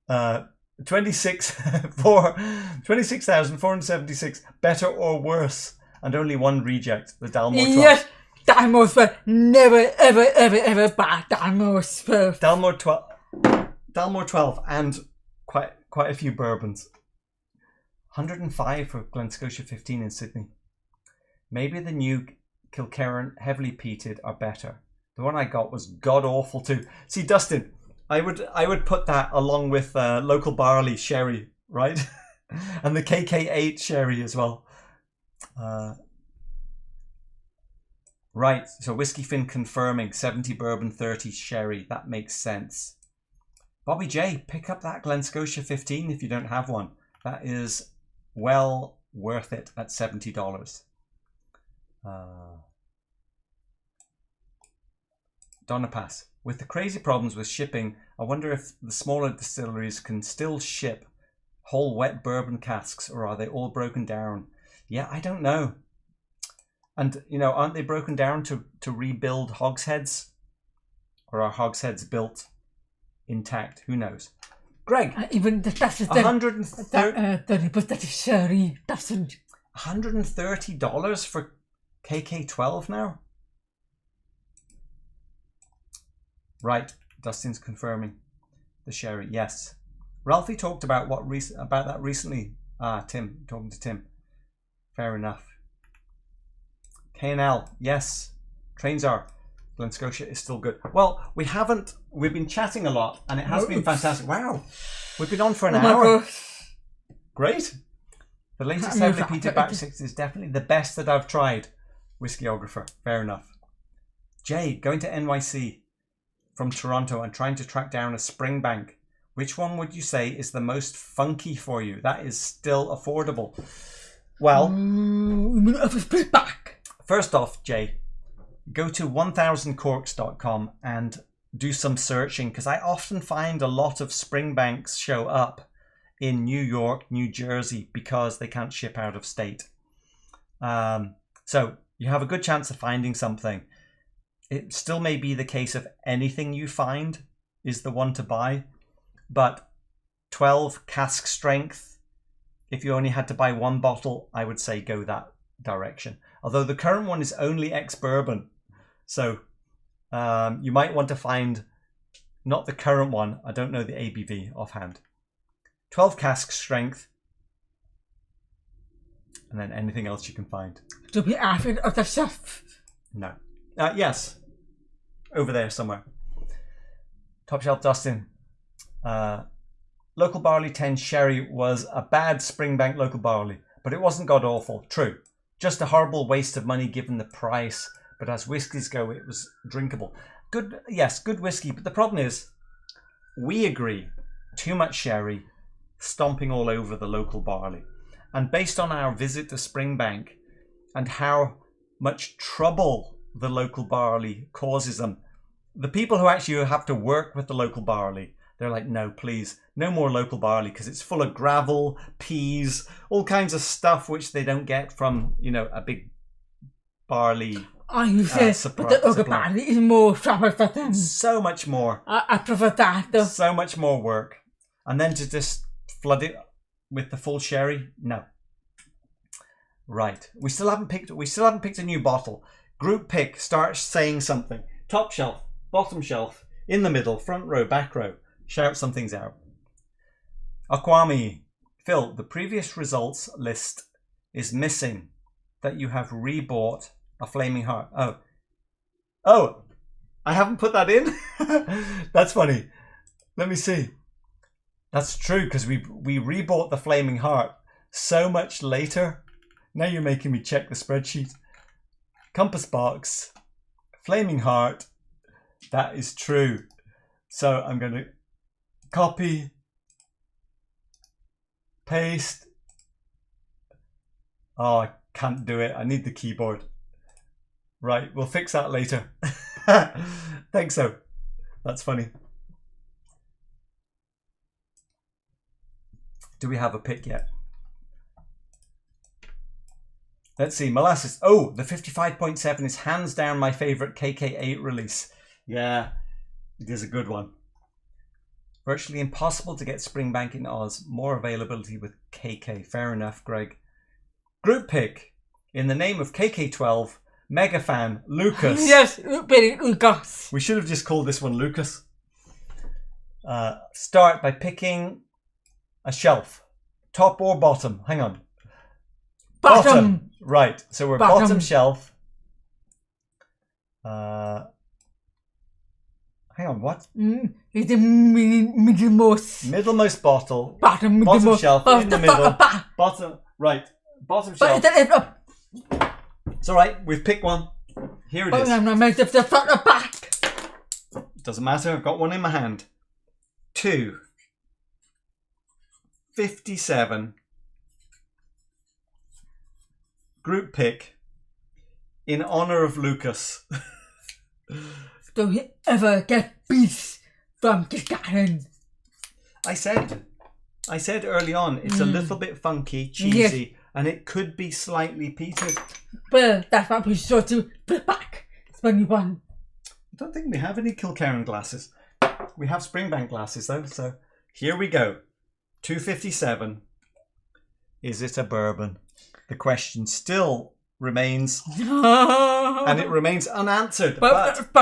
26,476 better or worse, and only one reject, the Dalmore 12. Yes, Dalmore's for never ever buy Dalmore's for. Dalmore 12 and quite a few bourbons. 105 for Glen Scotia 15 in Sydney. Maybe the new Kilkerran heavily peated are better. The one I got was god awful too. See, Dustin, I would put that along with local barley sherry, right? And the KK8 sherry as well. Right, so Whiskey Fin confirming 70 bourbon, 30 sherry. That makes sense. Bobby J, pick up that Glen Scotia 15 if you don't have one. That is well worth it at $70. Donna Pass. With the crazy problems with shipping, I wonder if the smaller distilleries can still ship whole wet bourbon casks, or are they all broken down? Yeah, I don't know. And, you know, aren't they broken down to rebuild hogsheads? Or are hogsheads built intact? Who knows? Greg, Even that's 30, but that is sherry doesn't. $130 for KK12 now? Right, Dustin's confirming the sherry. Yes, Ralphie talked about about that recently. Tim, talking to Tim. Fair enough. KNL, yes. Trains are. Glen Scotia is still good. Well, we've been chatting a lot, and it has been fantastic. Wow, we've been on for an hour. Great. The latest heavily peated batch 6 is definitely the best that I've tried. Whiskeyographer, fair enough. Jay, going to NYC from Toronto and trying to track down a Springbank. Which one would you say is the most funky for you? That is still affordable. Well, first off, Jay, go to 1000corks.com and do some searching, because I often find a lot of Springbanks show up in New York, New Jersey, because they can't ship out of state. So you have a good chance of finding something. It still may be the case of anything you find is the one to buy, but 12 cask strength, if you only had to buy one bottle, I would say go that direction. Although the current one is only ex-bourbon, so you might want to find not the current one. I don't know the ABV offhand. 12 cask strength, and then anything else you can find. To be avid of the chef. No. Yes. Over there somewhere. Top Shelf Dustin. Local Barley 10 Sherry was a bad Springbank local barley, but it wasn't god awful. True. Just a horrible waste of money given the price, but as whiskies go, it was drinkable. Good, yes, good whiskey, but the problem is, we agree, too much sherry, stomping all over the local barley. And based on our visit to Springbank and how much trouble the local barley causes them, the people who actually have to work with the local barley, they're like, no, please, no more local barley, because it's full of gravel, peas, all kinds of stuff which they don't get from, you know, a big barley. You say, but the other barley is more trouble for them. So much more. I prefer that though. So much more work. And then to just flood it with the full sherry? No. Right. We still haven't picked a new bottle. Group pick, start saying something. Top shelf, bottom shelf, in the middle, front row, back row. Shout some things out. Akwami, Phil, the previous results list is missing that you have rebought a flaming heart. Oh, I haven't put that in. That's funny. Let me see. That's true, because we rebought the flaming heart so much later. Now you're making me check the spreadsheet. Compass box, flaming heart. That is true. So I'm going to copy, paste. Oh, I can't do it. I need the keyboard. Right, we'll fix that later. Thanks, so. That's funny. Do we have a pick yet? Let's see, molasses. Oh, the 55.7 is hands down my favourite KK8 release. Yeah, it is a good one. Virtually impossible to get Springbank in Oz. More availability with KK. Fair enough, Greg. Group pick. In the name of KK12, mega fan, Lucas. Yes, Lucas. We should have just called this one Lucas. Start by picking a shelf. Top or bottom? Hang on. Bottom. Right, so we're bottom shelf. Hang on, what? It's the middlemost. Middlemost bottle. Bottom shelf in the middle. Bottom, right. Bottom shelf. It's all right. We've picked one. Here it is. Doesn't matter. I've got one in my hand. 257. Group pick in honor of Lucas. Don't you ever get beef from Kilkerran. I said early on, it's a little bit funky, cheesy, and it could be slightly peated. Well, that's what we sure to put back. It's when you won. I don't think we have any Kilkerran glasses. We have Springbank glasses though, so here we go. 257. Is it a bourbon? The question still remains, and it remains unanswered. But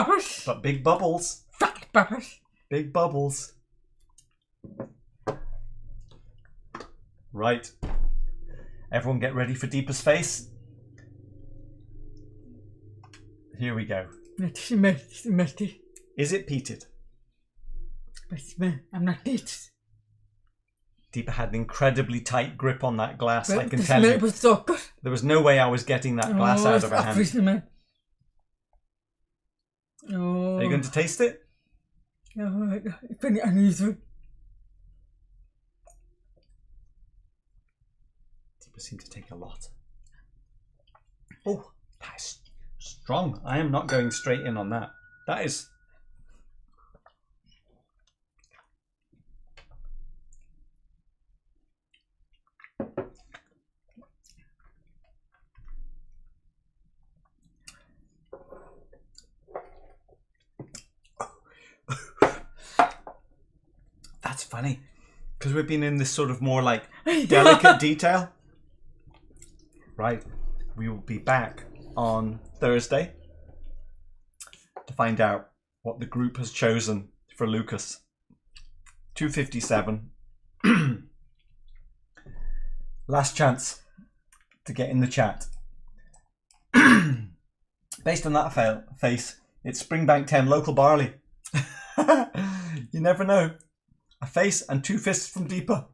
big bubbles. Fat bubbles. Big bubbles. Right. Everyone get ready for Deepa's face. Here we go. It's messy. Is it peated? I'm not it. Deepa had an incredibly tight grip on that glass, I can tell you. Was so good. There was no way I was getting that glass out of her hand. Are you going to taste it? It's very unusual. Deepa seemed to take a lot. Oh, that's strong. I am not going straight in on that. That is... That's funny, because we've been in this sort of more like delicate detail. Right, we will be back on Thursday to find out what the group has chosen for Lucas. 257. Last chance to get in the chat. Based on that face, it's Springbank 10 local barley. You never know. A face and 2 fists from Deepa.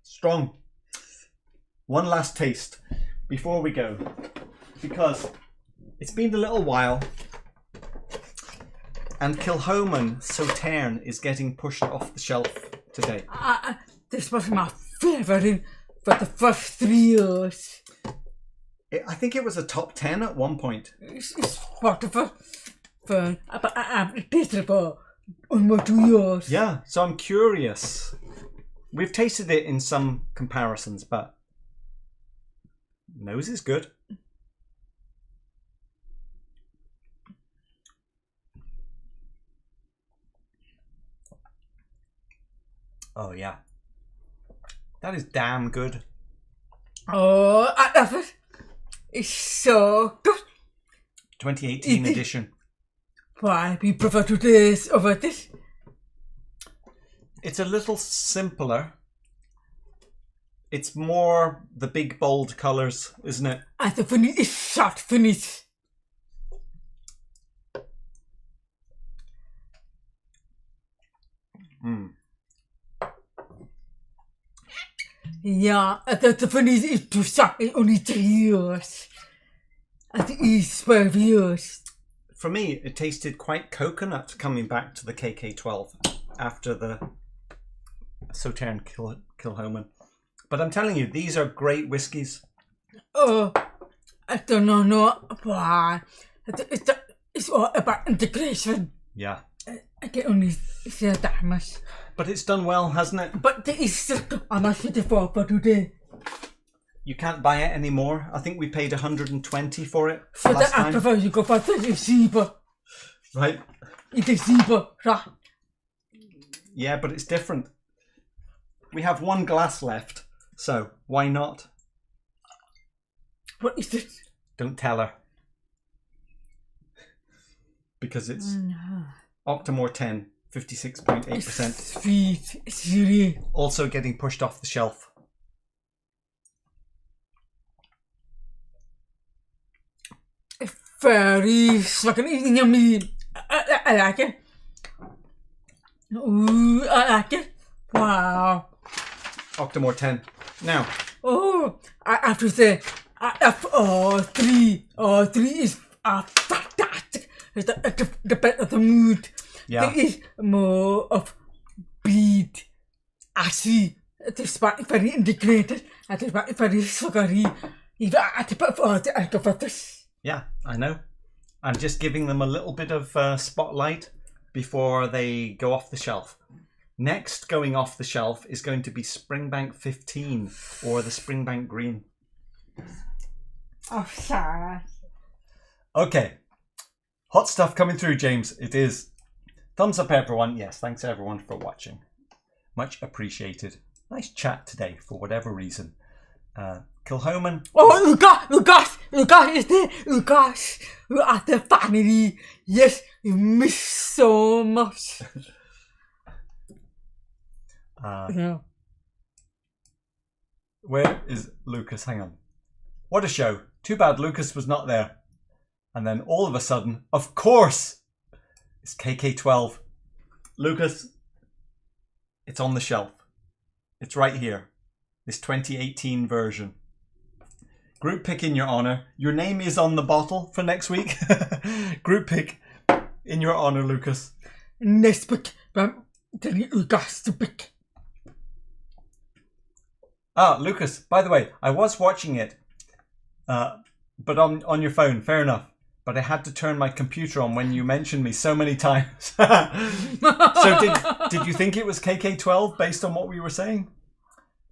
Strong. One last taste before we go, because it's been a little while and Kilhoman Sauterne is getting pushed off the shelf today. This was my favourite for the first 3 years. I think it was a top 10 at one point. It's wonderful. But I've tasted for almost 2 years. Yeah, so I'm curious. We've tasted it in some comparisons, but nose is good. Oh yeah, that is damn good. Oh, I love it. It's so good. 2018 edition. Why we prefer to this over this? It's a little simpler. It's more the big bold colours, isn't it? And the finish is short finish. Yeah, the finish is too short. It's only 3 years. And it is 12 years. For me, it tasted quite coconut coming back to the KK12 after the Sauterne Kilkerran. But I'm telling you, these are great whiskies. I don't know why. It's all about integration. Yeah. I can only say that much. But it's done well, hasn't it? But there is still how much for today. You can't buy it anymore. I think we paid 120 for it So last that I time. prefer you go for the receiver. Right? It's receiver, right? Yeah, but it's different. We have 1 glass left, so why not? What is it? Don't tell her. Because it's Octomore 10, 56.8%. Sweet. It's really. Also getting pushed off the shelf. Very fucking yummy. I like it. Ooh, I like it. Wow. Octomore 10. Now, Oh, I have to say, 3 is fantastic. It's the better the mood. yeah. There is more of beet, ashy. It is very integrated. It is very sugary. Even at the bit I go for this. Yeah, I know. I'm just giving them a little bit of spotlight before they go off the shelf. Next going off the shelf is going to be Springbank 15 or the Springbank Green. Oh, sorry. Okay. Hot stuff coming through, James. It is. Thumbs up, everyone. Yes, thanks everyone for watching. Much appreciated. Nice chat today for whatever reason. Kilkerran. Oh, Lucas is there. Lucas, we are the family. Yes, you miss so much. Yeah. Where is Lucas? Hang on. What a show. Too bad Lucas was not there. And then all of a sudden, of course, it's KK12. Lucas, it's on the shelf. It's right here. This 2018 version. Group pick in your honor. Your name is on the bottle for next week. Group pick in your honor, Lucas. Next pick, Lucas to pick. Ah, Lucas, by the way, I was watching it, but on your phone, fair enough. But I had to turn my computer on when you mentioned me so many times. So did you think it was KK12 based on what we were saying?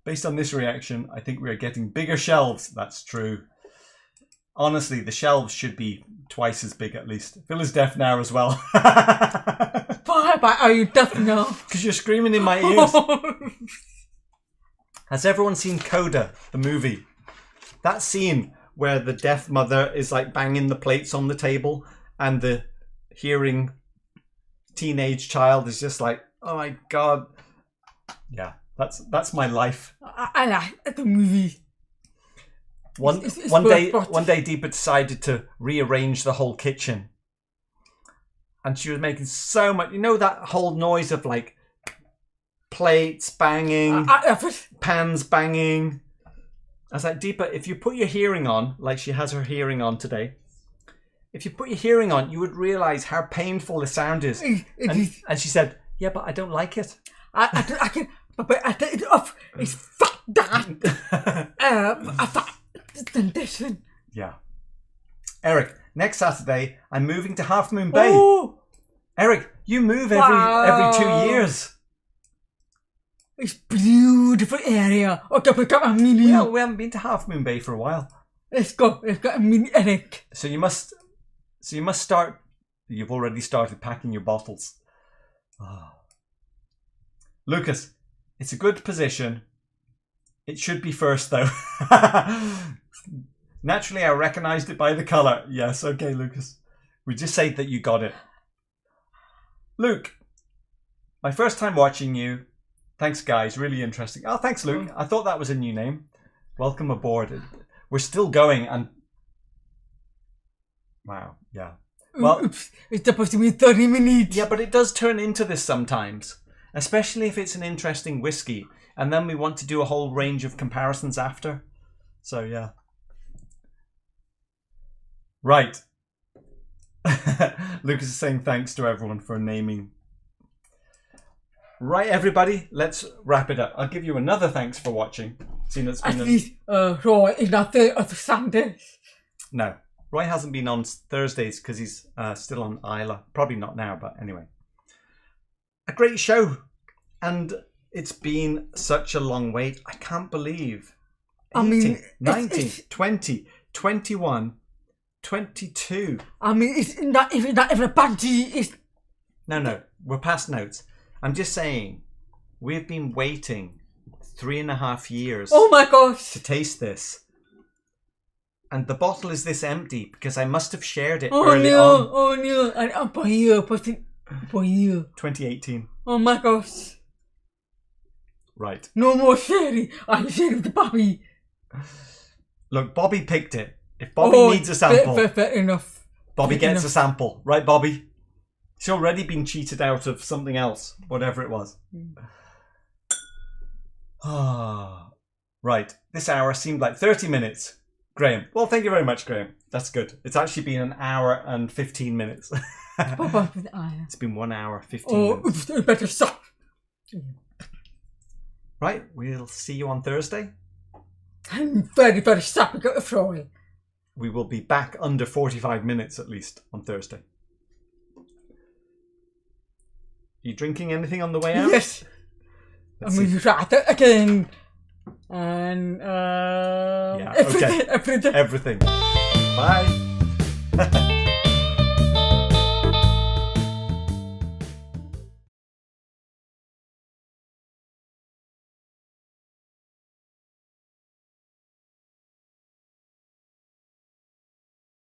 Based on this reaction, I think we are getting bigger shelves. That's true. Honestly, the shelves should be twice as big at least. Phil is deaf now as well. Why are you deaf now? Because you're screaming in my ears. Has everyone seen Coda, the movie? That scene where the deaf mother is like banging the plates on the table and the hearing teenage child is just like, oh my God. Yeah, that's my life. I like the movie. One day, Deepa decided to rearrange the whole kitchen. And she was making so much, you know, that whole noise of like plates banging, pans banging. I was like, Deepa, if you put your hearing on, like she has her hearing on today, if you put your hearing on, you would realise how painful the sound is. And she said, yeah, but I don't like it. I can, but I take it off. It's fuck that. Condition. Yeah. Eric, next Saturday, I'm moving to Half Moon Bay. Oh! Eric, you move every 2 years. It's beautiful area. Okay, pick up a mini. Well, we haven't been to Half Moon Bay for a while. Let's go. Let's get a mini Eric. So you must start. You've already started packing your bottles. Oh. Lucas, it's a good position. It should be first though. Naturally, I recognised it by the colour. Yes, okay, Lucas. We just say that you got it. Luke, my first time watching you, Thanks, guys. Really interesting. Oh, thanks, Luke. I thought that was a new name. Welcome aboard. We're still going and... Wow, yeah. Well, Oops, it's supposed to be 30 minutes. yeah, but it does turn into this sometimes. Especially if it's an interesting whiskey. And then we want to do a whole range of comparisons after. So, yeah. Right. Lucas is saying thanks to everyone for naming. Right, everybody, let's wrap it up. I'll give you another thanks for watching. Seeing it's been At least Roy is not there on Sundays. No, Roy hasn't been on Thursdays because he's still on Isla. Probably not now, but anyway. A great show. And it's been such a long wait. I can't believe 18, 19, 20, 21, 22. I mean, it's not even a party. It's... No, we're past notes. I'm just saying, we've been waiting 3.5 years Oh my gosh. to taste this. And the bottle is this empty because I must have shared it Oh early no, on. oh no. I'm for you. 2018. Oh my gosh. Right. No more sharing. I shared with Bobby. Look, Bobby picked it. If Bobby needs a sample, Fair enough. Bobby Fair gets enough. a sample. Right, Bobby? She's already been cheated out of something else, whatever it was. Right. This hour seemed like 30 minutes. Graham. Well, thank you very much, Graham. That's good. It's actually been 1 hour and 15 minutes. It's been 1 hour, 15 minutes. Oh, better stop. Right. We'll see you on Thursday. I'm very sorry, got a Froy. We will be back under 45 minutes at least on Thursday. Are you drinking anything on the way out? Yes. Let's I'm see. going to try it again. And, Yeah, okay. everything. Everything. Bye.